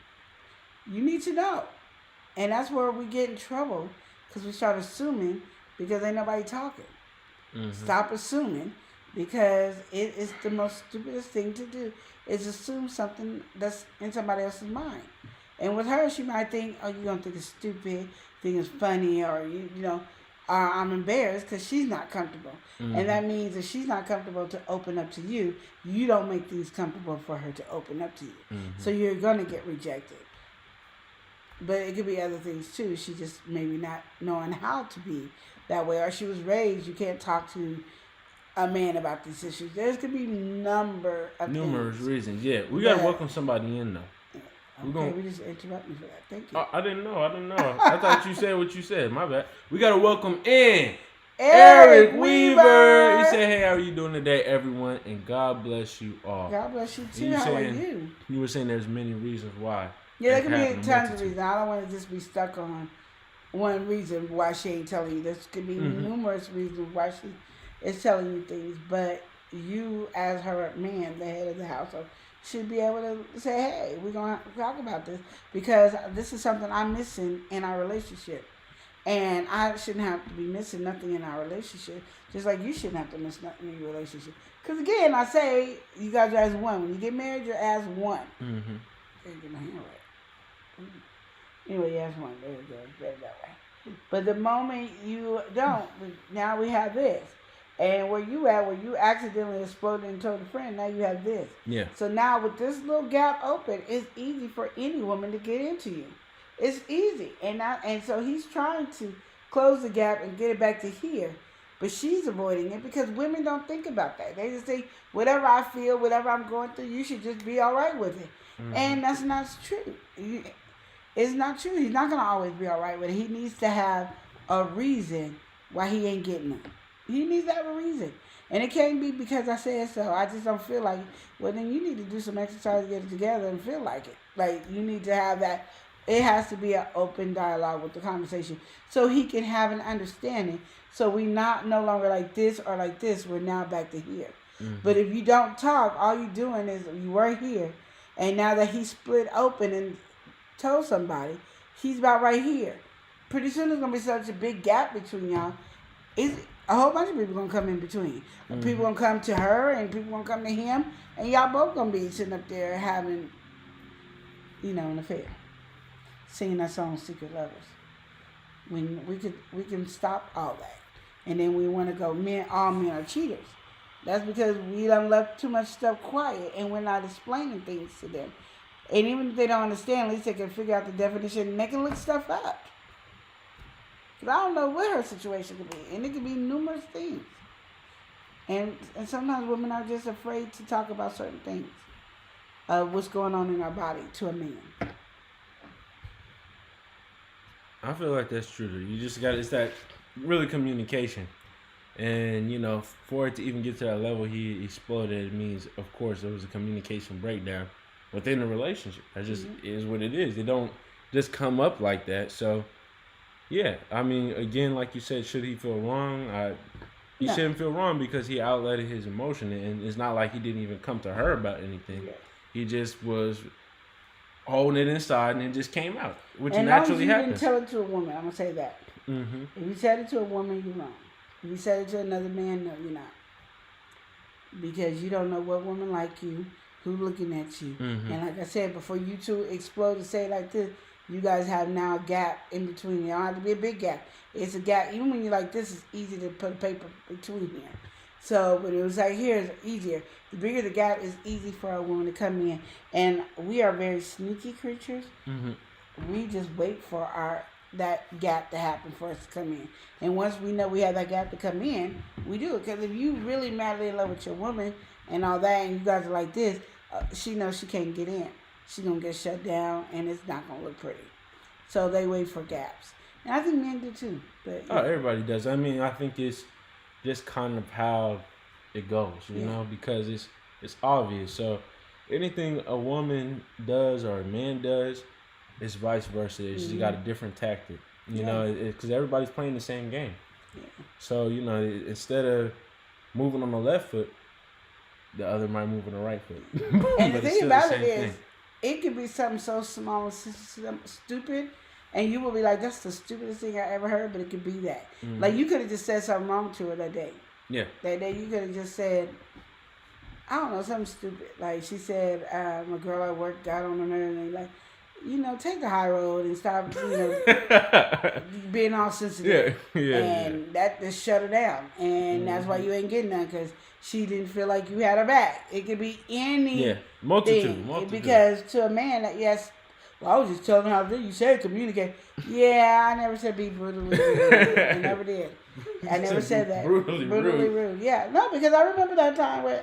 You need to know. And that's where we get in trouble, because we start assuming because ain't nobody talking. Stop assuming, because it is the most stupidest thing to do, is assume something that's in somebody else's mind. And with her, she might think, oh, you're going to think it's stupid, think it's funny, or, you know, I'm embarrassed because she's not comfortable. And that means if she's not comfortable to open up to you, you don't make things comfortable for her to open up to you. So you're going to get rejected. But it could be other things too. She just maybe not knowing how to be that way. Or she was raised, you can't talk to a man about these issues. There could be numerous reasons. Yeah, we got to welcome somebody in, though. Okay, we just interrupt me for that. Thank you. I didn't know. I thought you said what you said. My bad. We got to welcome in Eric Weaver. He said, hey, how are you doing today, everyone? And God bless you all. God bless you too. How are you? You were saying there's many reasons why. Yeah, there can be tons of reasons. I don't want to just be stuck on one reason why she ain't telling you. There could be numerous reasons why she is telling you things. But you, as her man, the head of the household, should be able to say, hey, we're going to talk about this, because this is something I'm missing in our relationship. And I shouldn't have to be missing nothing in our relationship, just like you shouldn't have to miss nothing in your relationship. Because, again, I say you guys are as one. When you get married, you're as one. Can't get my hand right. Anyway, you're as one. There you go. It's better that way. But the moment you don't, now we have this. And where you accidentally exploded and told a friend, now you have this. Yeah. So now with this little gap open, it's easy for any woman to get into you. It's easy. And so he's trying to close the gap and get it back to here. But she's avoiding it because women don't think about that. They just think, whatever I feel, whatever I'm going through, you should just be all right with it. And that's not true. It's not true. He's not going to always be all right with it. He needs to have a reason why he ain't getting it. He needs to have a reason. And it can't be because I said so. I just don't feel like it. Well, then you need to do some exercise to get it together and feel like it. Like, you need to have that. It has to be an open dialogue with the conversation so he can have an understanding. So we no longer like this or like this. We're now back to here. But if you don't talk, all you're doing is you were here. And now that he split open and told somebody, he's about right here. Pretty soon there's going to be such a big gap between y'all. A whole bunch of people going to come in between. People going to come to her and people going to come to him. And y'all both going to be sitting up there having, an affair. Singing that song, Secret Lovers. When we can stop all that. And then we want to go, all men are cheaters. That's because we done left too much stuff quiet and we're not explaining things to them. And even if they don't understand, at least they can figure out the definition and they can look stuff up. Because I don't know what her situation could be. And it could be numerous things. And sometimes women are just afraid to talk about certain things. What's going on in our body to a man. I feel like that's true. You just it's that really communication. And, for it to even get to that level he exploded, it means, of course, there was a communication breakdown within the relationship. That just is what it is. They don't just come up like that. So, yeah. I mean, again, like you said, should he feel wrong? He shouldn't feel wrong because he outletted his emotion. And it's not like he didn't even come to her about anything. Yeah. He just was holding it inside, and it just came out, which and naturally you happens. didn't tell it to a woman. I'm gonna say that. Mm-hmm. If you said it to a woman, you're wrong. If you said it to another man, no, you're not. Because you don't know what woman like you, who looking at you. Mm-hmm. And like I said, before you two explode and say it like this, you guys have now a gap in between. It don't have to be a big gap. It's a gap. Even when you're like this, it's easy to put paper between here. So, but it was like here, it's easier. The bigger the gap, it's easy for a woman to come in. And we are very sneaky creatures. Mm-hmm. We just wait for that gap to happen for us to come in. And once we know we have that gap to come in, we do it. Because if you really madly in love with your woman and all that, and you guys are like this, she knows she can't get in. She's going to get shut down, and it's not going to look pretty. So they wait for gaps. And I think men do too. But Oh, everybody does. I mean, I think it's just kind of how it goes, you know, because it's obvious. So anything a woman does or a man does, it's vice versa. It's just got a different tactic, you know, because everybody's playing the same game. Yeah. So, you know, instead of moving on the left foot, the other might move on the right foot. And the But it's thing still about the it same is, thing. it could be something so small and stupid, and you will be like, that's the stupidest thing I ever heard, but it could be that. Mm-hmm. Like, you could have just said something wrong to her that day. Yeah. That day, you could have just said, I don't know, something stupid. Like, she said, my girl at work got on her nerves, and like, you know, take the high road and stop, you know, being all sensitive. And that just shut her down. And that's why you ain't getting none, because she didn't feel like you had her back. It could be any multitude. Because to a man, yes, well, I was just telling her how to do. You said communicate. Yeah, I never said be brutally rude. I never did. I never said that. Brutally rude. Yeah, no, because I remember that time with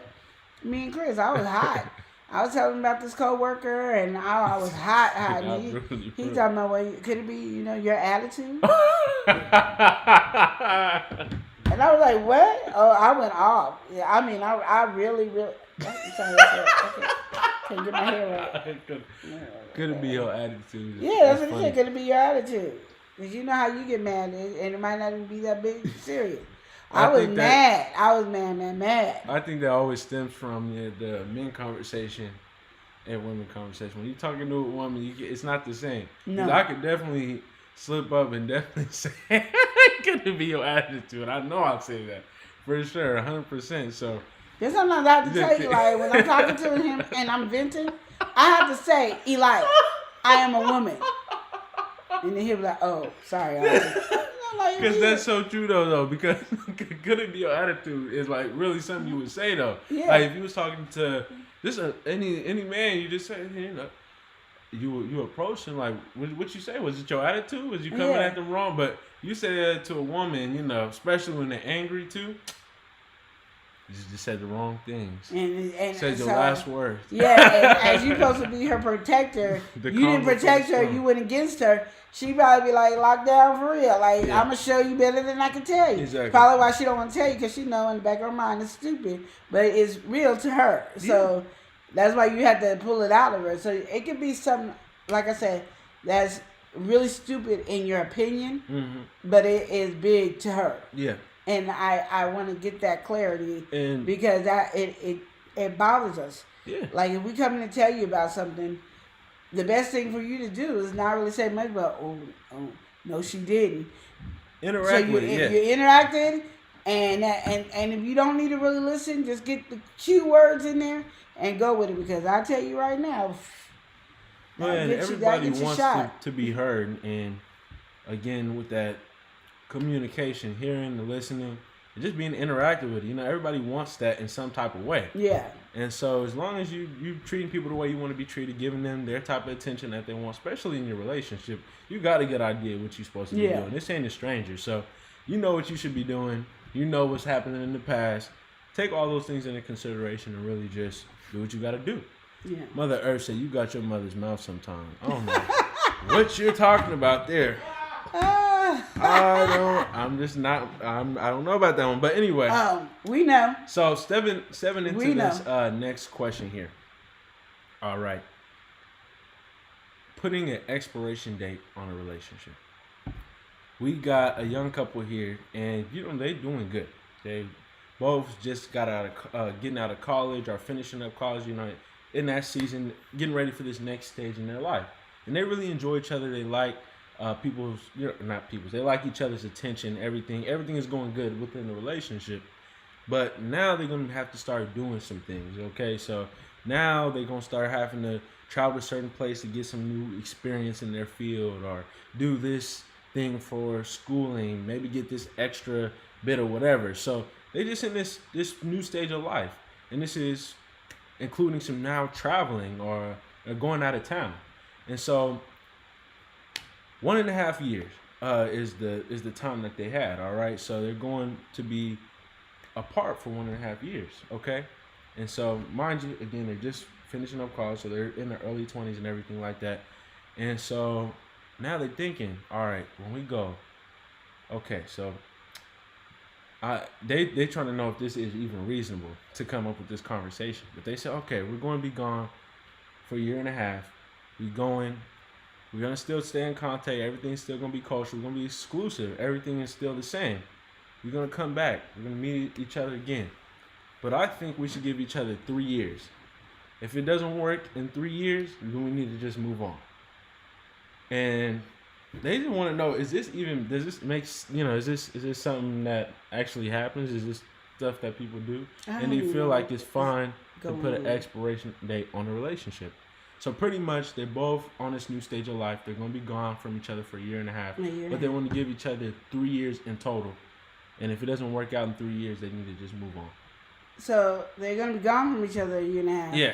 me and Chris. I was hot. I was telling him about this coworker, and I was hot. And he talking about, well, could it be, you know, your attitude? And I was like, what? Oh, I went off. Yeah, I mean, I really. I'm sorry, okay. Can't get my hair right. Could it be your attitude? Yeah, that's what he said. Could it be your attitude? Because you know how you get mad, and it might not even be that big serious. I was mad. I was mad. I think that always stems from the men conversation and women conversation. When you're talking to a woman, it's not the same. No. I could definitely slip up and definitely say, could it be your attitude? I know I'll say that. For sure, 100%. So there's sometimes I have to tell you, like, when I'm talking to him and I'm venting, I have to say, Eli, I am a woman. And then he'll be like, oh, sorry. Because that's so true, though, because could it be your attitude is, like, really something you would say, though. Yeah. Like, if you was talking to just any man, you just say, you know, you approach him, like, what you say? Was it your attitude? Was you coming at them wrong? But you say that to a woman, you know, especially when they're angry, too. You just said the wrong things. And said your last words. Yeah, and as you supposed to be her protector, you didn't protect her, you went against her. She probably be like, locked down for real. Like, I'm going to show you better than I can tell you. Exactly. Probably why she don't want to tell you, because she know in the back of her mind it's stupid. But it's real to her. So that's why you have to pull it out of her. So it could be something, like I said, that's really stupid in your opinion, but it is big to her. Yeah. And I want to get that clarity, and because it bothers us. Yeah. Like, if we come in and tell you about something, the best thing for you to do is not really say much about, oh no, she didn't. Interact with it. You interacted, and if you don't need to really listen, just get the cue words in there and go with it, because I tell you right now, everybody wants to be heard, and again with that communication, hearing, the listening, and just being interactive with it. You know, everybody wants that in some type of way. Yeah. And so as long as you treating people the way you want to be treated, giving them their type of attention that they want, especially in your relationship, you got a good idea what you're supposed to be doing. This ain't a stranger. So you know what you should be doing. You know what's happening in the past. Take all those things into consideration and really just do what you got to do. Yeah. Mother Earth said, you got your mother's mouth sometimes. I don't know what you're talking about there. I don't know about that one, but anyway. We know. So stepping into this next question here. All right. Putting an expiration date on a relationship. We got a young couple here, and you know they doing good. They both just got getting out of college or finishing up college. You know, in that season, getting ready for this next stage in their life. And they really enjoy each other. They like they like each other's attention, everything. Everything is going good within the relationship. But now they're going to have to start doing some things, okay? So now they're going to start having to travel to a certain place to get some new experience in their field, or do this thing for schooling, maybe get this extra bit or whatever. So they just in this new stage of life. And this is including some now traveling or going out of town. And so 1.5 years is the time that they had, all right? So they're going to be apart for 1.5 years, okay? And so, mind you, again, they're just finishing up college, so they're in their early 20s and everything like that. And so now they're thinking, all right, when we go, okay, so they trying to know if this is even reasonable to come up with this conversation. But they said, okay, we're going to be gone for 1.5 years. We're going to still stay in contact. Everything's still going to be kosher. We're going to be exclusive. Everything is still the same. We're going to come back. We're going to meet each other again. But I think we should give each other 3 years. If it doesn't work in 3 years, then we need to just move on. And they just want to know, does this make, is this something that actually happens? Is this stuff that people do? And do you feel like it's fine to put an expiration date on a relationship? So pretty much they're both on this new stage of life. They're going to be gone from each other for 1.5 years. But they want to give each other 3 years in total. And if it doesn't work out in 3 years, they need to just move on. So they're going to be gone from each other 1.5 years? Yeah.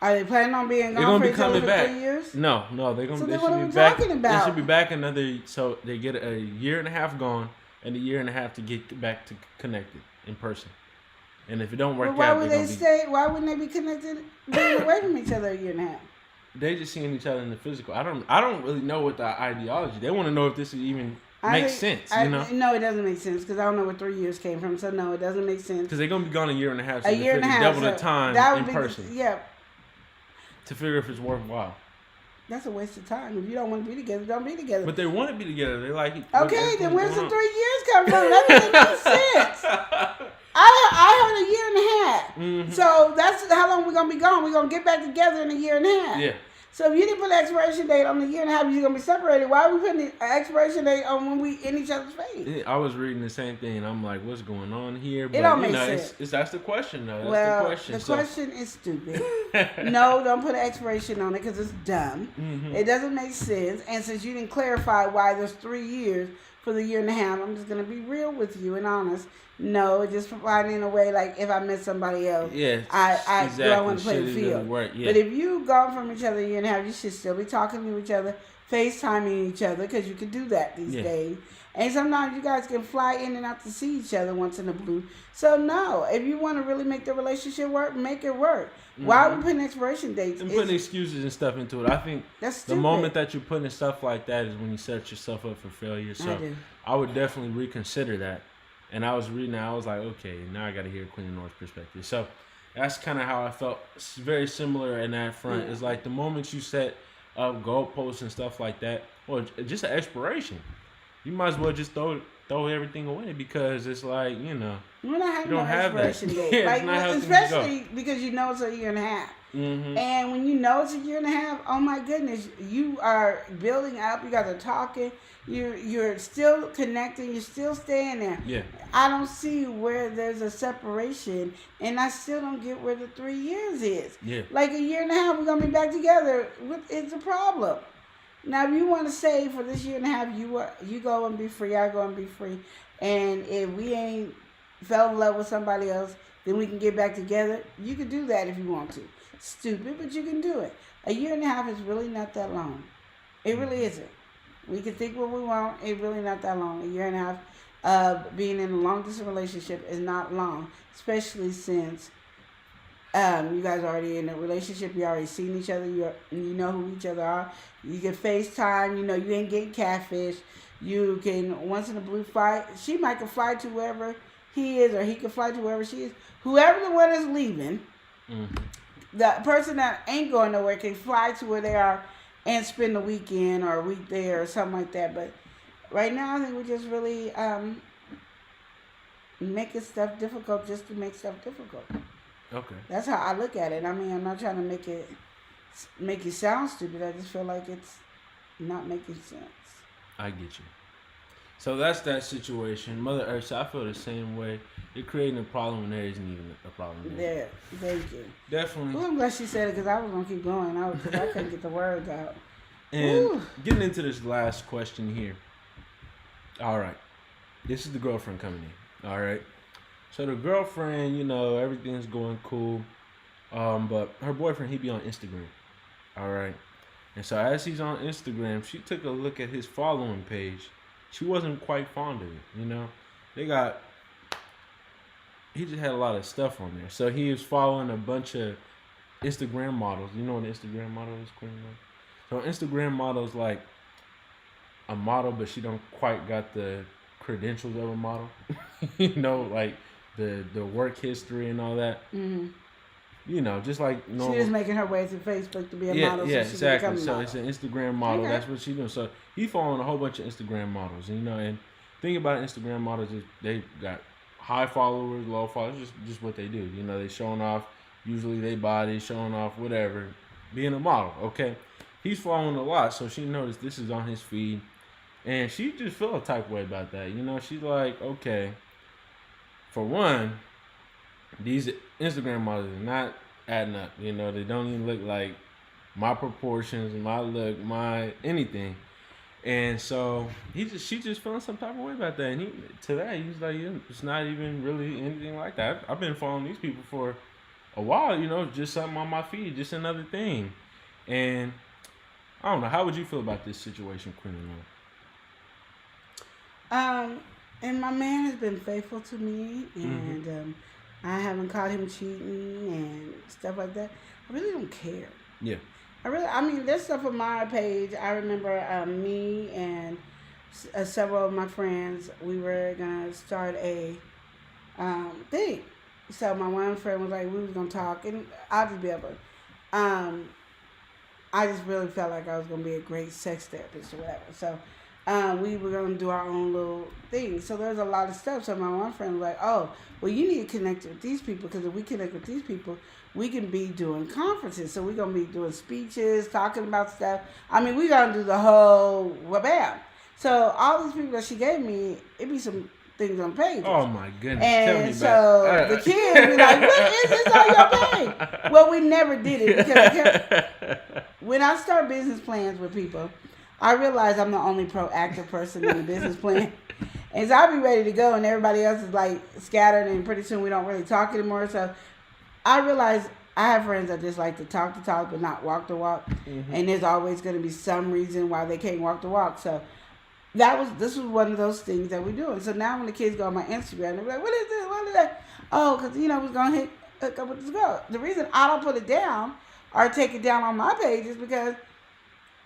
Are they planning on being gone from each other for back. 3 years? No, they're going to be back. Talking about? They should be back another, so they get 1.5 years gone and 1.5 years to get back to connected in person. And if it don't work why wouldn't they be connected being away from each other 1.5 years? They just seeing each other in the physical. I don't really know what the ideology. They want to know if this even makes sense. No, it doesn't make sense because I don't know where 3 years came from. So no, it doesn't make sense. Because they're gonna be gone 1.5 years. So 1.5 years, double the time in person. Yeah. To figure if it's worthwhile. That's a waste of time. If you don't want to be together, don't be together. But they want to be together. They like it. Okay, then where's the 3 years come from? That doesn't make sense. I heard 1.5 years. Mm-hmm. So that's how long we're gonna be gone. We're gonna get back together in 1.5 years. Yeah. So if you didn't put an expiration date on the 1.5 years, you're gonna be separated. Why are we putting an expiration date on when we in each other's face? Yeah, I was reading the same thing, and I'm like, "What's going on here?" But it don't make sense. That's the question, though. That's the question is stupid. No, don't put an expiration on it because it's dumb. Mm-hmm. It doesn't make sense. And since you didn't clarify why there's 3 years for the 1.5 years, I'm just gonna be real with you and honest. No, it just providing in a way like if I met somebody else, exactly. Do I want to play the field? Yeah. But if you gone from each other 1.5 years, you should still be talking to each other, FaceTiming each other because you can do that these days. And sometimes you guys can fly in and out to see each other once in a blue. So no, if you want to really make the relationship work, make it work. Mm-hmm. Why are we putting expiration dates? And putting excuses and stuff into it. I think that's stupid. The moment that you're putting stuff like that is when you set yourself up for failure. So I would definitely reconsider that. And I was reading that, I was like, okay, now I got to hear Queen of North's perspective. So that's kind of how I felt. It's very similar in that front. It's like the moment you set up goalposts and stuff like that, or just an expiration, you might as well just throw everything away because it's like, We're not having you don't have expiration that. date. Especially because you know it's 1.5 years. Mm-hmm. And when you know it's 1.5 years, oh my goodness, you are building up. You guys are talking. You're still connecting. You're still staying there. Yeah. I don't see where there's a separation, and I still don't get where the 3 years is. Yeah. Like 1.5 years, we're gonna be back together. It's a problem. Now, if you want to say for this 1.5 years, you go and be free, I go and be free, and if we ain't fell in love with somebody else, then we can get back together. You can do that if you want to. Stupid, but you can do it. 1.5 years is really not that long. It really isn't. We can think what we want. It's really not that long. 1.5 years of being in a long distance relationship is not long, especially since you guys are already in a relationship. You already seen each other. You know who each other are. You can FaceTime. You ain't getting catfish. You can once in a blue fly. She might can fly to wherever he is, or he can fly to wherever she is. Whoever the one is leaving, the person that ain't going nowhere can fly to where they are and spend the weekend or a week there or something like that. But right now, I think we're just really making stuff difficult just to make stuff difficult. Okay. That's how I look at it. I mean, I'm not trying to make it sound stupid. I just feel like it's not making sense. I get you. So that's that situation. Mother Earth, I feel the same way. You're creating a problem when there isn't even a problem there. There. Thank you. Definitely. Ooh, I'm glad she said it because I was going to keep going. I couldn't get the words out. And Ooh. getting into this last question here. All right. This is the girlfriend coming in. All right. So the girlfriend, everything's going cool. But her boyfriend, he be on Instagram. All right. And so as he's on Instagram, she took a look at his following page. She wasn't quite fond of it, he just had a lot of stuff on there. So he was following a bunch of Instagram models. You know what an Instagram model is, Queen? So Instagram model is like a model, but she don't quite got the credentials of a model. Like the work history and all that. Mm-hmm. Just like normal. She was making her way to Facebook to be a model. Yeah, so she exactly. Could become a model. It's an Instagram model. Okay. That's what she's doing. So he following a whole bunch of Instagram models. And thing about Instagram models is they got high followers, low followers, just what they do. They showing off usually their body, showing off whatever, being a model. Okay, he's following a lot, so she noticed this is on his feed, and she just felt a type of way about that. She's like, okay, for one, these Instagram models are not adding up. They don't even look like my proportions, my look, my anything. And so she just feeling some type of way about that. And he's like, it's not even really anything like that. I've been following these people for a while, just something on my feed, just another thing. And I don't know, how would you feel about this situation, Queen? And my man has been faithful to me, and I haven't caught him cheating and stuff like that. I really don't care. Yeah. There's stuff on my page. I remember me and several of my friends, we were going to start a thing. So my one friend was like, we was going to talk, and I'll just be able to. I just really felt like I was going to be a great sex therapist or whatever. So we were going to do our own little thing. So there's a lot of stuff. So my one friend was like, oh, well, you need to connect with these people, because if we connect with these people, we can be doing conferences. So we're going to be doing speeches, talking about stuff. We're going to do the whole wabam. So all these people that she gave me, it'd be some things on pages. Oh, my goodness. And tell me so about the kids be like, what is this on your page? Well, we never did it, because when I start business plans with people, I realize I'm the only proactive person in the business plan. And so I'll be ready to go, and everybody else is like scattered, and pretty soon we don't really talk anymore. So I realize I have friends that just like to talk, but not walk the walk. Mm-hmm. And there's always going to be some reason why they can't walk the walk. So this was one of those things that we're doing. So now when the kids go on my Instagram, they're like, what is this? What is that? Oh, because, we're going to hook up with this girl. The reason I don't put it down or take it down on my page is because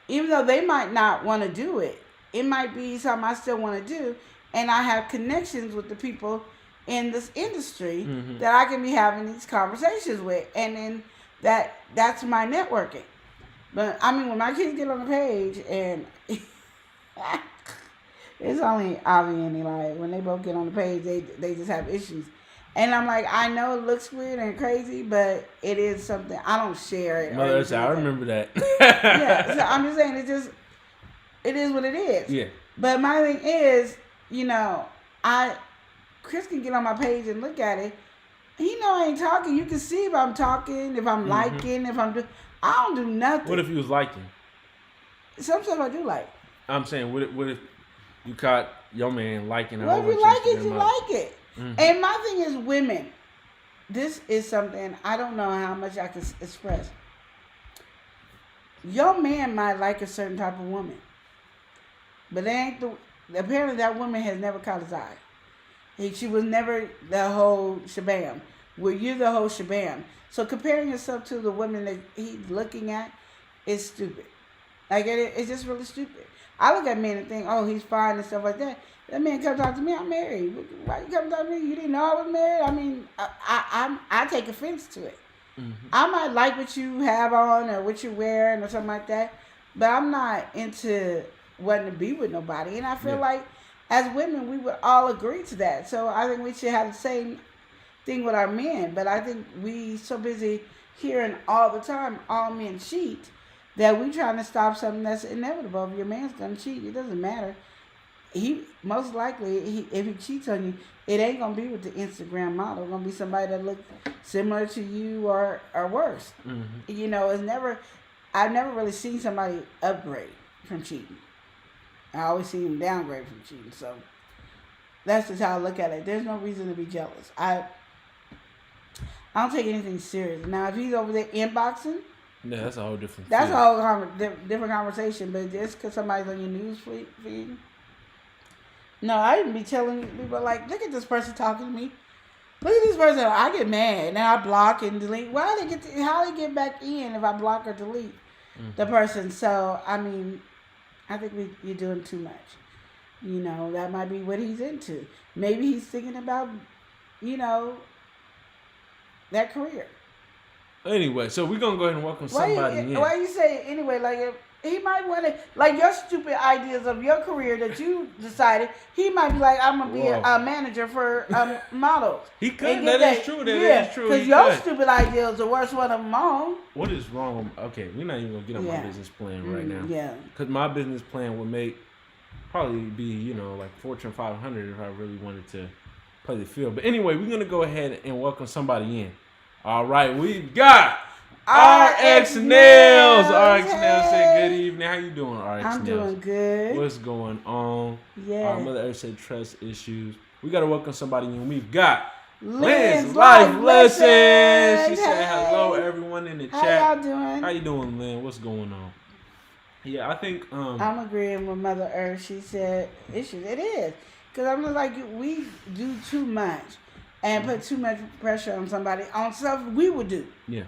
even though they might not want to do it, it might be something I still want to do. And I have connections with the people in this industry that I can be having these conversations with. And then that's my networking. But, when my kids get on the page, and it's only Avi and Eli. When they both get on the page, they just have issues. And I'm like, I know it looks weird and crazy, but it is something. I don't share it. Mother, I remember that. Yeah, so I'm just saying, it is what it is. Yeah. But my thing is, Chris can get on my page and look at it. He know I ain't talking. You can see if I'm talking, if I'm liking, if I'm doing. I don't do nothing. What if you was liking? Some stuff I do like. I'm saying, what if you caught your man liking? Well, if you like it, you like it. Mm-hmm. And my thing is, women. This is something I don't know how much I can express. Your man might like a certain type of woman, but apparently that woman has never caught his eye. She was never the whole shabam. Well, you're the whole shabam. So comparing yourself to the women that he's looking at is stupid. Like, it's just really stupid. I look at men and think, oh, he's fine and stuff like that. That man come talk to me, I'm married. Why you come talk to me? You didn't know I was married? I take offense to it. Mm-hmm. I might like what you have on or what you're wearing or something like that, but I'm not into wanting to be with nobody. And I feel like as women, we would all agree to that. So I think we should have the same thing with our men. But I think we so busy hearing all the time all men cheat that we trying to stop something that's inevitable. If your man's gonna cheat, it doesn't matter. He most likely, if he cheats on you, it ain't gonna be with the Instagram model. It's gonna be somebody that look similar to you or worse. Mm-hmm. You know, I've never really seen somebody upgrade from cheating. I always see them downgrade from cheating. So that's just how I look at it. There's no reason to be jealous. I don't take anything serious. Now, if he's over there inboxing, yeah, that's a whole different. That's a whole different conversation. But just because somebody's on your news feed, no, I even be telling people like, look at this person talking to me. Look at this person. I get mad and I block and delete. How they get back in if I block or delete the person? So I mean, I think you're doing too much. You know, that might be what he's into. Maybe he's thinking about, you know, that career. Anyway, so we're gonna go ahead and welcome somebody in. Why you say anyway? Like if he might want to, like your stupid ideas of your career that you decided. He might be like, I'm gonna be a manager for models. He could. That is true. That is true. Because your stupid idea is the worst one of them all. What is wrong? Okay, we're not even gonna get on my business plan right now. Yeah. Because my business plan would probably be, you know, like Fortune 500 if I really wanted to play the field. But anyway, we're gonna go ahead and welcome somebody in. All right, we've got RX Nails. RX Nails said good evening. How you doing, RX Nails? I'm doing good. What's going on? Yeah. Our Mother Earth said trust issues. We got to welcome somebody in. We've got Lynn's Life Lessons. Lessons. She said hello, everyone in the How chat. y'all doing? How you doing, Lynn? What's going on? Yeah, I think... I'm agreeing with Mother Earth. She said issues. It is. Because I'm just like, we do too much and put too much pressure on somebody on stuff we would do. Yeah.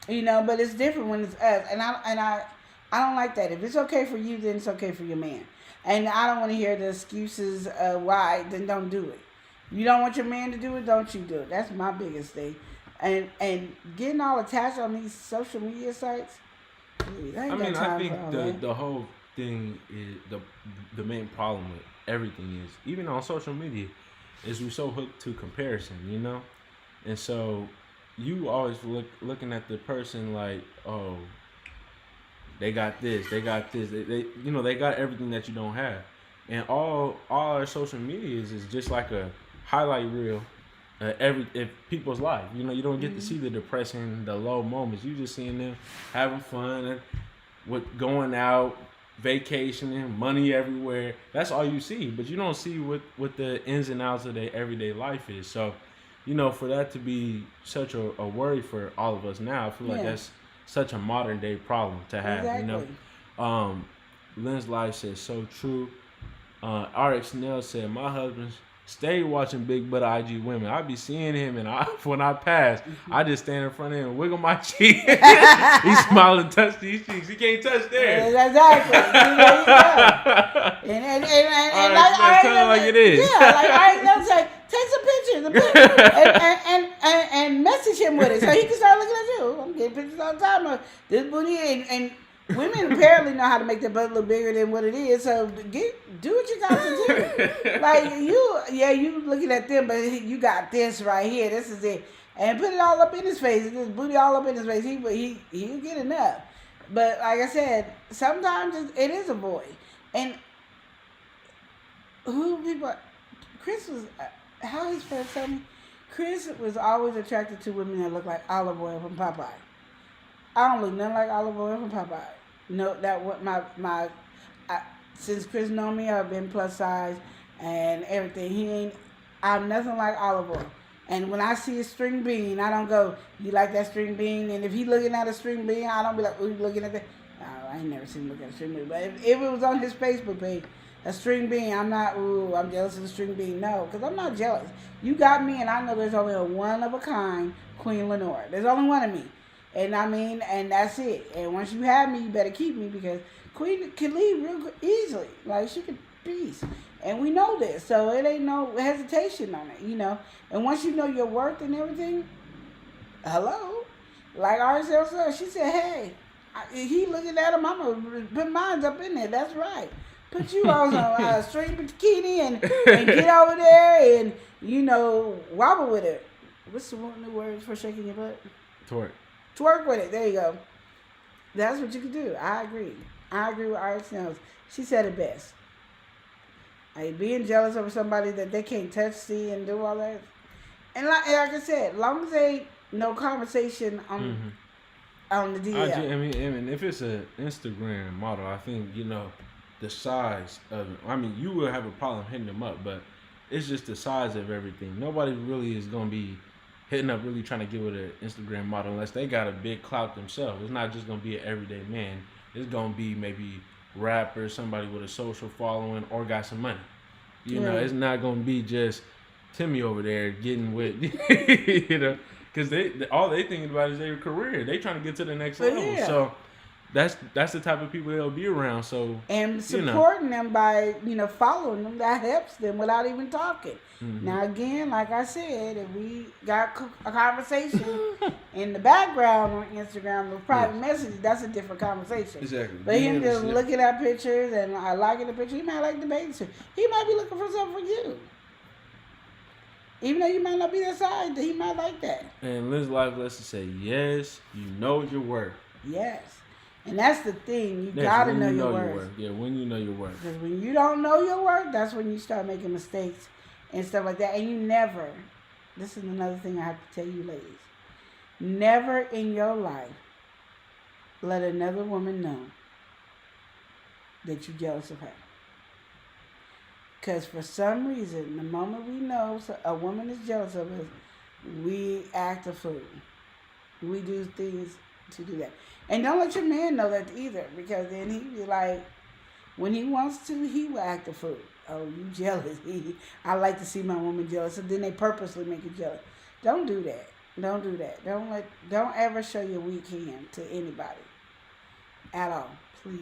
You know, but it's different when it's us. And I don't like that. If it's okay for you, then it's okay for your man. And I don't want to hear the excuses why, then don't do it. You don't want your man to do it, don't you do it. That's my biggest thing. And getting all attached on these social media sites, I think the whole thing is the main problem with everything is, even on social media, is we're so hooked to comparison, you know? And so you always looking at the person like, oh, they got this, they got they got everything that you don't have. And all our social media is just like a highlight reel if people's life. You know, you don't get to see the depressing, the low moments. You just seeing them having fun and with going out, vacationing, money everywhere. That's all you see, but you don't see what the ins and outs of their everyday life is. So, you know, for that to be such a worry for all of us now, I feel like that's such a modern day problem to have. Exactly. You know, Lynn's Life says so true. RX Nell said my husband stay watching big butt IG women. I be seeing him, and when I pass, I just stand in front of him and wiggle my cheek. He smile and touch these cheeks. He can't touch theirs. Exactly. and tell him like it is. Yeah, like I say, take some pictures and message him with it so he can start looking at you. I'm getting pictures all the time of this booty and women apparently know how to make their butt a little bigger than what it is. So do what you got to do. Like you looking at them, but you got this right here. This is it, and put it all up in his face. This booty all up in his face. He'll get enough. But like I said, sometimes it is a boy. And Chris was how his friends tell me. Chris was always attracted to women that look like olive oil from Popeye. I don't look nothing like olive oil from Popeye. No, that what since Chris know me, I've been plus size and everything. I'm nothing like olive oil. And when I see a string bean, I don't go, you like that string bean? And if he looking at a string bean, I don't be like, you looking at that? No, I ain't never seen him look at a string bean. But if it was on his Facebook page, a string bean, I'm not, I'm jealous of the string bean. No, because I'm not jealous. You got me, and I know there's only a one of a kind Queen Lenore. There's only one of me. And I mean, and that's it. And once you have me, you better keep me because Queen can leave real easily. Like, she could peace. And we know this. So it ain't no hesitation on it, you know. And once you know your worth and everything, hello. Like RSL said, she said, hey, he looking at him, I'm going to put mine up in there. That's right. Put you on a straight bikini and get over there and, you know, wobble with it. what's the one new word for shaking your butt? Twerk. Twerk with it. There you go. That's what you can do. I agree. I agree with RX Nels. She said it best. Like being jealous over somebody that they can't touch, see, and do all that. And like I said, as long as they no conversation on the DL. I mean, if it's an Instagram model, I think the size of it. I mean, you will have a problem hitting them up, but it's just the size of everything. Nobody really is gonna be hitting up really trying to get with an Instagram model unless they got a big clout themselves. It's not just gonna be an everyday man. It's gonna be maybe rapper, somebody with a social following, or got some money. You know, it's not gonna be just Timmy over there getting with, because all they thinking about is their career. They trying to get to the next level. Yeah. So that's the type of people they'll be around. So and supporting them by following them, that helps them without even talking. Now again, like I said, if we got a conversation in the background on Instagram with private messages, that's a different conversation. Exactly. But him just looking at pictures and liking the picture, he might like the bathing. He might be looking for something for you. Even though you might not be that side, he might like that. And Liz Life lets us say, yes, you know your worth. Yes. And that's the thing. You gotta know your worth. Yeah, when you know your worth. Because when you don't know your worth, that's when you start making mistakes and stuff like that. And you never, this is another thing I have to tell you ladies, never in your life let another woman know that you're jealous of her. Because for some reason, the moment we know a woman is jealous of us, we act a fool. We do things to do that. And don't let your man know that either, because then he be like, when he wants to, he will act a fool. Oh, you jealous. I like to see my woman jealous. So then they purposely make you jealous. Don't do that. Don't do that. Don't ever show your weak hand to anybody. At all. Please.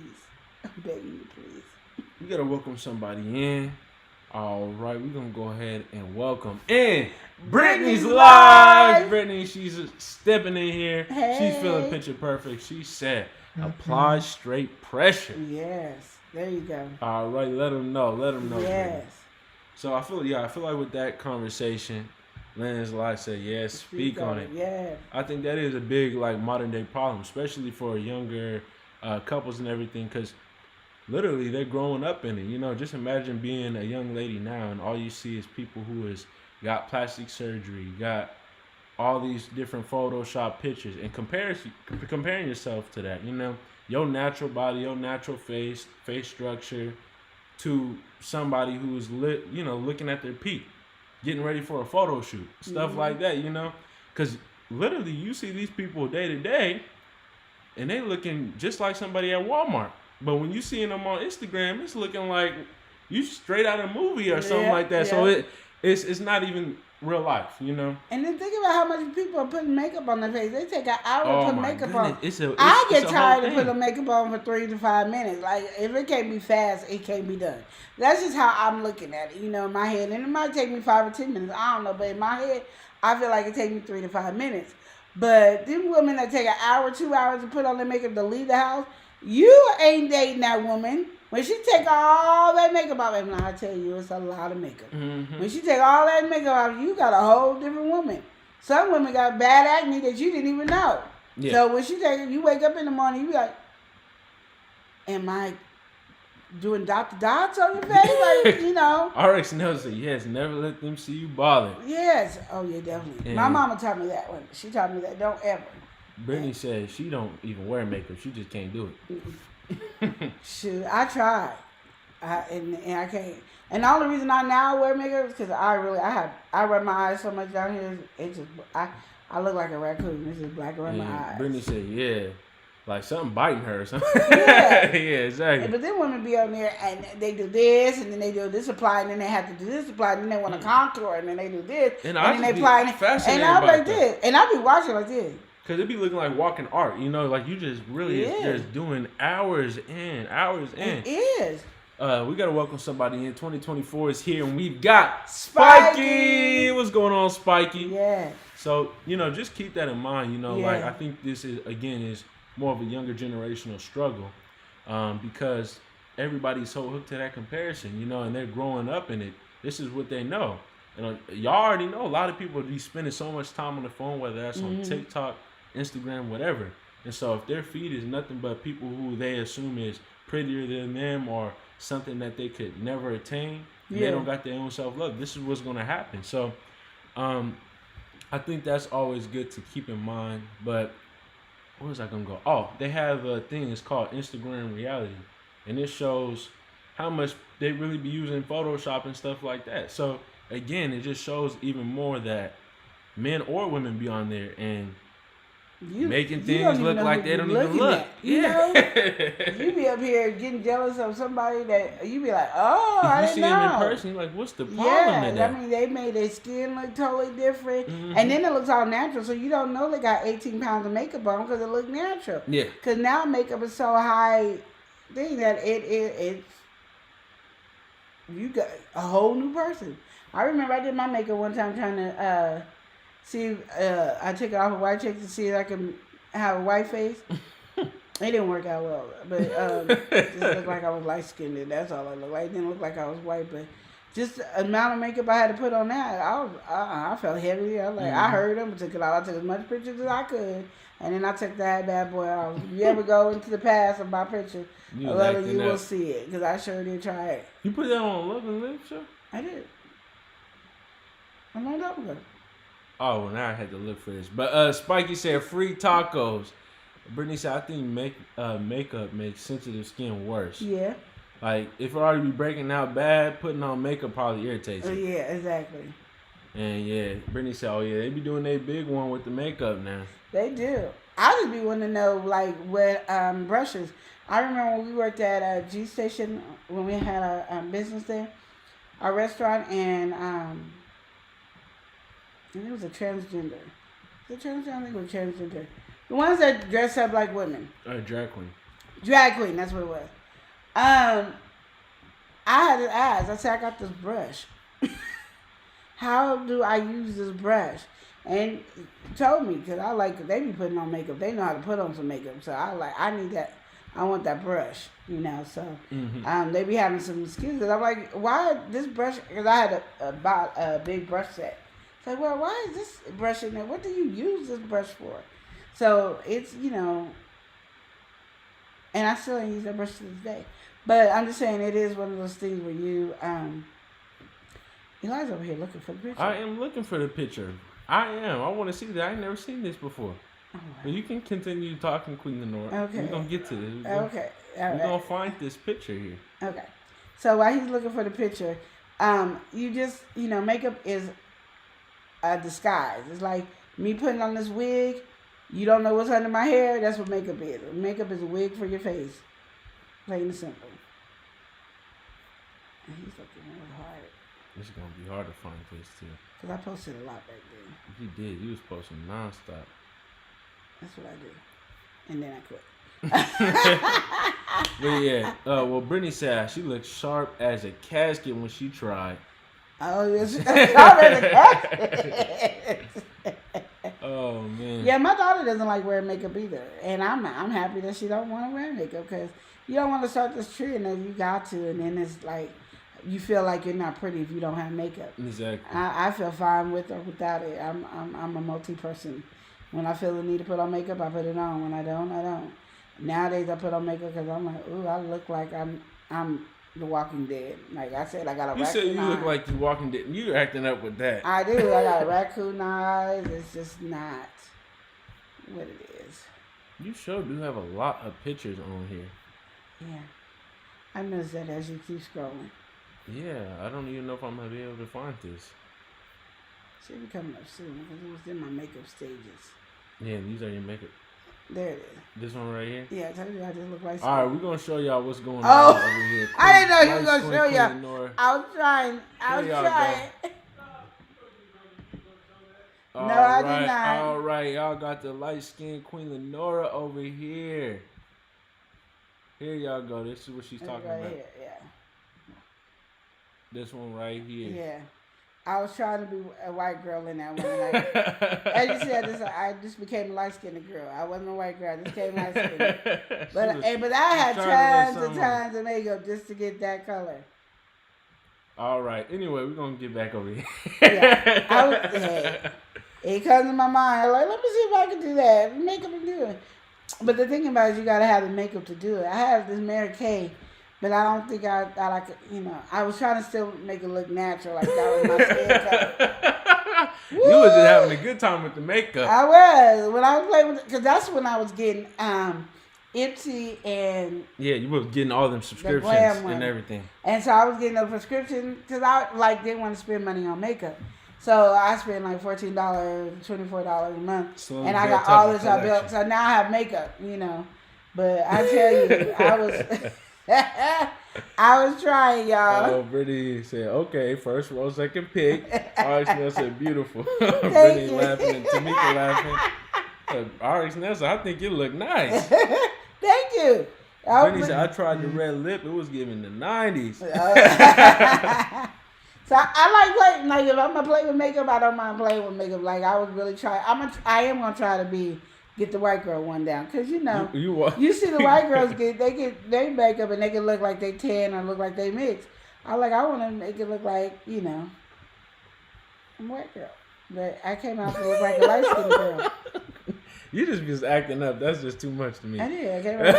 I'm begging you, please. We gotta welcome somebody in. All right, we're gonna go ahead and welcome in Brittany's live. Brittany, she's stepping in here. Hey. She's feeling picture perfect. She said, "Apply straight pressure." Yes, there you go. All right, let them know. Let them know. Yes. Brittany. So I feel like with that conversation, Landon's live said, "Yes, speak on it." Yeah. I think that is a big modern day problem, especially for younger couples and everything, because literally they're growing up in it. Just imagine being a young lady now and all you see is people who has got plastic surgery, got all these different Photoshop pictures, and comparing yourself to that. Your natural body, your natural face structure, to somebody who's looking at their peak, getting ready for a photo shoot, stuff like that. Because literally you see these people day to day, and they looking just like somebody at Walmart. But when you seeing them on Instagram, it's looking like you straight out of a movie or something like that. Yeah. So it's not even real life, And then think about how much people are putting makeup on their face. They take an hour to put makeup on. I get tired of putting makeup on for 3 to 5 minutes. Like, if it can't be fast, it can't be done. That's just how I'm looking at it, in my head. And it might take me 5 or 10 minutes. I don't know. But in my head, I feel like it takes me 3 to 5 minutes. But them women that take an hour, 2 hours to put on their makeup to leave the house, you ain't dating that woman. When she take all that makeup off, and I tell you, it's a lot of makeup. Mm-hmm. When she take all that makeup off, you got a whole different woman. Some women got bad acne that you didn't even know. Yeah. So when you wake up in the morning, you be like, am I doing dots on your face? RX knows it. Yes, never let them see you bother. Yes. Oh, yeah, definitely. And my mama taught me that one. She taught me that. Don't ever. Brittany says she don't even wear makeup. She just can't do it. Shoot, I tried, and I can't. And the only reason I now wear makeup is because I rub my eyes so much down here. It just I look like a raccoon. It's just black around my eyes. Brittany said, "Yeah, like something biting her or something." Yeah, yeah, exactly. But then women be on there and they do this, and then they do this apply, and then they have to do this apply, and then they want to contour, and then they do this, and then they apply, and I'm like this, and I be watching like this. Cause it be looking like walking art, like you just really just doing hours in. It is. We gotta welcome somebody in. 2024 is here, and we've got Spiky. What's going on, Spiky? Yeah. So just keep that in mind. Like I think this is more of a younger generational struggle, because everybody's so hooked to that comparison, and they're growing up in it. This is what they know. And y'all already know a lot of people be spending so much time on the phone, whether that's on TikTok, Instagram, whatever. And so if their feed is nothing but people who they assume is prettier than them or something that they could never attain, they don't got their own self-love, this is what's going to happen. So I think that's always good to keep in mind. But where was I going to go? Oh, they have a thing. It's called Instagram Reality. And it shows how much they really be using Photoshop and stuff like that. So, again, it just shows even more that men or women be on there and making things look like they don't even look. You know? You be up here getting jealous of somebody that you be like, oh, I didn't know. You see them in person, you're like, what's the problem in that? I mean, they made their skin look totally different. And then it looks all natural, so you don't know they got 18 pounds of makeup on because it looks natural. Yeah. Because now makeup is so high thing that it's you got a whole new person. I remember I did my makeup one time trying to see if I took it off a white chick to see if I could have a white face. It didn't work out well, but it just looked like I was light skinned. That's all I looked like. It didn't look like I was white, but just the amount of makeup I had to put on that, I felt heavy. I was like, I heard them, took it off. I took as much pictures as I could, and then I took that bad boy off. If you ever go into the past of my picture, you will see it, because I sure did try it. You put that on Love and Live show? I did. A long time ago. Oh, well, now I had to look for this. But Spiky said free tacos. Brittany said, I think makeup makes sensitive skin worse. Yeah. Like, if it already be breaking out bad, putting on makeup probably irritates you. Yeah, exactly. And yeah, Brittany said, oh yeah, they be doing their big one with the makeup now. They do. I just be wanting to know, like, what brushes. I remember when we worked at G Station, when we had our business there, our restaurant, and it was a transgender. Was it transgender? I think it was transgender. The ones that dress up like women. Drag queen. Drag queen, that's what it was. I had to ask. I said, I got this brush. How do I use this brush? And he told me, because they be putting on makeup. They know how to put on some makeup. So I need that. I want that brush, you know. So they be having some excuses. I'm like, why this brush? Because I had a big brush set. So, well, why is this brush in there? What do you use this brush for? So it's, you know, and I still ain't use that brush to this day. But I'm just saying, it is one of those things where you, Eli's over here looking for the picture. I am looking for the picture. I am. I want to see that. I ain't never seen this before. Oh, wow. But you can continue talking, Queen Lenora. Okay. We're going to get to this. We're going to find this picture here. Okay. So while he's looking for the picture, you just, you know, makeup is a disguise. It's like me putting on this wig. You don't know what's under my hair. That's what makeup is. Makeup is a wig for your face. Plain and simple. And he's looking really hard. It's going to be hard to find this, too. Because I posted a lot back then. You did. You was posting nonstop. That's what I do. And then I quit. But yeah. Well, Brittany said she looked sharp as a casket when she tried. Oh, yes. Sharp as a casket. Oh, man. Yeah, my daughter doesn't like wearing makeup either. And I'm happy that she don't want to wear makeup, because you don't want to start this tree and then you got to, and then it's like you feel like you're not pretty if you don't have makeup. Exactly. I feel fine with or without it. I'm a multi person. When I feel the need to put on makeup, I put it on. When I don't, I don't. Nowadays, I put on makeup because I'm like, ooh, I look like I'm The Walking Dead. Like I said, I got a raccoon. You said you eye. look like The Walking Dead. You acting up with that. I do. I got raccoon eyes. It's just not what it is. You sure do have a lot of pictures on here. Yeah. I noticed that as you keep scrolling. Yeah, I don't even know if I'm going to be able to find this. Should be coming up soon because it was in my makeup stages. Yeah, these are your makeup. There it is. This one right here? Yeah, I told you I just look like. All right, we're going to show y'all what's going on over here. I didn't know you were going to show y'all. I was trying. No, I did not. All right, y'all got the light-skinned Queen Lenora over here. Here y'all go. This is what she's talking about. Here, yeah. This one right here. Yeah. I was trying to be a white girl in that one. Like, as you said, I just became a light-skinned girl. I wasn't a white girl. I just became light-skinned. But I had tons and tons of makeup just to get that color. All right. Anyway, we're gonna get back over here. It comes to my mind. Like, let me see if I can do that. Makeup and do it. But the thing about it is you gotta have the makeup to do it. I have this Mary Kay, but I don't think I like it. You know, I was trying to still make it look natural, like that was my skin color. You was just having a good time with the makeup. I was when I was playing with, because that's when I was getting Ipsy and you were getting all them subscriptions and everything. And so I was getting a prescription because I didn't want to spend money on makeup. So I spent like $14, $24 a month, and I got all this I built. So now I have makeup, you know. But I tell you, I was trying, y'all. Oh, Brittany said, okay, first row, second pick. RX said, beautiful. Brittany laughing and Tamika laughing. RX I think you look nice. Thank you. Brittany said, I tried the red lip. It was giving the 90s. So I like playing. Like if I'm gonna play with makeup, I don't mind playing with makeup. Like I was really trying. I am gonna try to get the white girl one down, because you know you see the white girls get their makeup and they can look like they tan or look like they mix. I want to make it look like, you know, I'm a white girl, but I came out to look like a light skinned girl. You just acting up. That's just too much to me. I did. I came out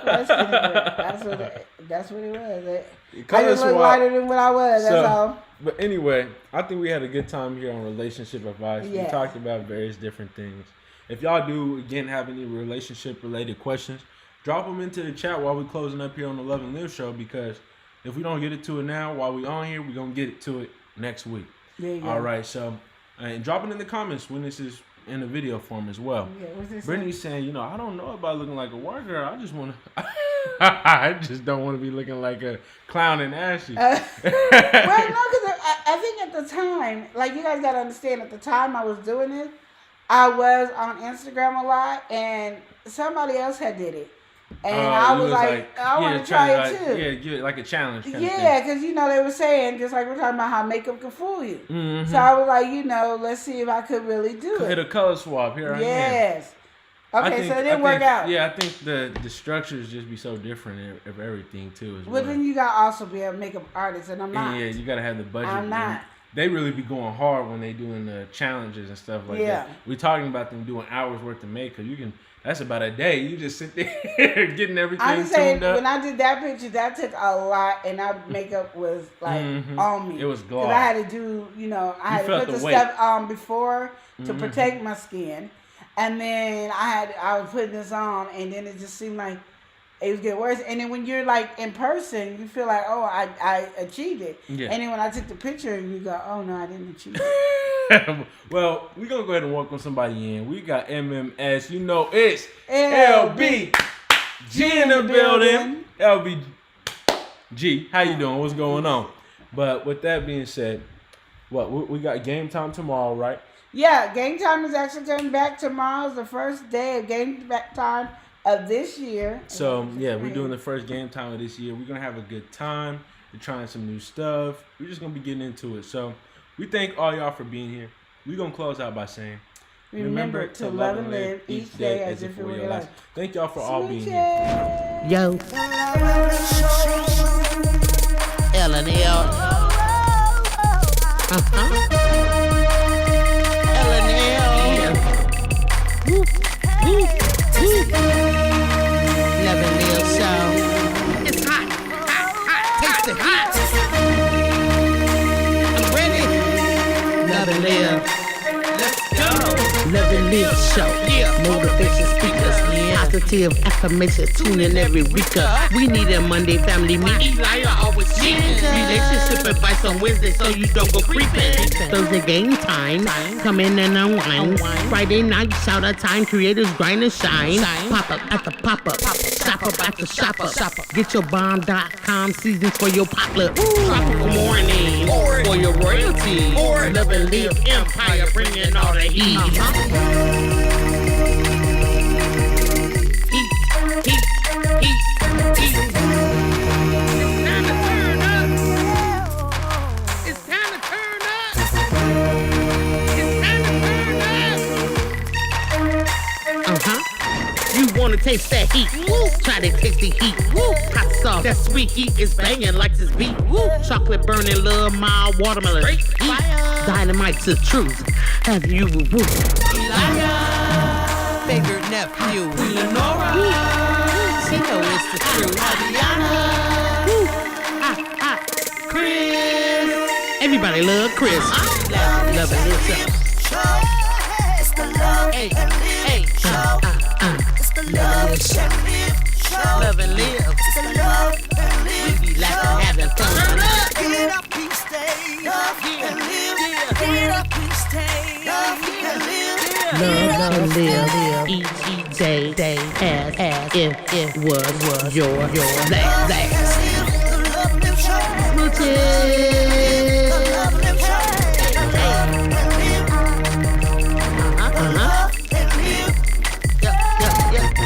light skinned girl. That's what it was. I just look lighter than what I was. That's all. But anyway, I think we had a good time here on relationship advice. We talked about various different things. If y'all do, again, have any relationship-related questions, drop them into the chat while we're closing up here on the Love and Live show, because if we don't get it to it now while we're on here, we're going to get it to it next week. There you go. All right, so, and drop it in the comments when this is in a video form as well. Yeah, Brittany's saying, you know, I don't know about looking like a white girl. I just want to... I just don't want to be looking like a clown and ashy. Well, no, because I think at the time, like, you guys got to understand, at the time I was doing it, I was on Instagram a lot, and somebody else had did it. And I was like, I want to try it too. Yeah, give it like a challenge. Yeah, because, you know, they were saying, just like we're talking about how makeup can fool you. Mm-hmm. So I was like, you know, let's see if I could really do it. Hit a color swap here. Yes. Okay, so it didn't work out. Yeah, I think the structures just be so different of everything too as well. Well, then you got to also be a makeup artist, and I'm not. Yeah, you got to have the budget. I'm not. They really be going hard when they doing the challenges and stuff like that. We're talking about them doing hours worth of makeup. That's about a day. You just sit there getting everything I'm saying, tuned up. when I did that picture, that took a lot, and that makeup was like on me. It was gloss. Because I had to do, you know, I had to put the stuff on before to protect my skin. And then I was putting this on, and then it just seemed like it was getting worse. And then when you're like in person, you feel like, oh, I achieved it. Yeah. And then when I took the picture, you go, oh no, I didn't achieve it. Well, we're gonna go ahead and welcome somebody in. We got MMS. You know it's LBG in the building. LBG, how you doing? What's going on? But with that being said, we got game time tomorrow, right? Yeah, game time is actually coming back tomorrow. Is the first day of game time of this year. So yeah, we're doing the first game time of this year. We're gonna have a good time. We're trying some new stuff. We're just gonna be getting into it. So we thank all y'all for being here. We're gonna close out by saying, remember to love and live each day as if it were your life. Thank y'all for all being here. Yo. L&L. It's hot. Taste the heat. I'm ready. Love and live. Let's go. Love and live show. Motivation speakers. Positive affirmation. Tune in every week. We need a Monday family meeting. Eli always cheating. Relationship advice on Wednesday so you don't go creeping. Thursday game time. Come in and unwind. Friday night shout out time. Creators grind and shine. Pop up at the pop up. Shop up at the shop up. Get your bomb.com seasons for your pop-up. Tropical morning for your royalty. Love and live empire bringing all the heat. wanna taste that heat. Woo. Try to taste the heat. Woo. Hot sauce, that sweet heat is banging like this beat. Woo. Chocolate burning, love, mild watermelon. Heat. Dynamite's the truth. Have you woo? Favorite nephew, Lenora. She know it's the truth. Woo. Chris. Everybody love Chris. Love it, listen. It's the love Hey, and live hey. show. It's the love and live show. Love and live. It's the love and live We be laughing, having fun. Get up, please stay. Love and live. Get up, please stay. Love and live. Love and live. Each day as if it was your last. The love live show. Smooches. The love live show. Love and live.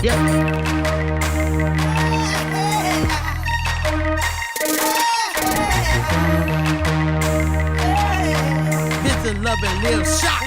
Yep. This is Love and Live Shot.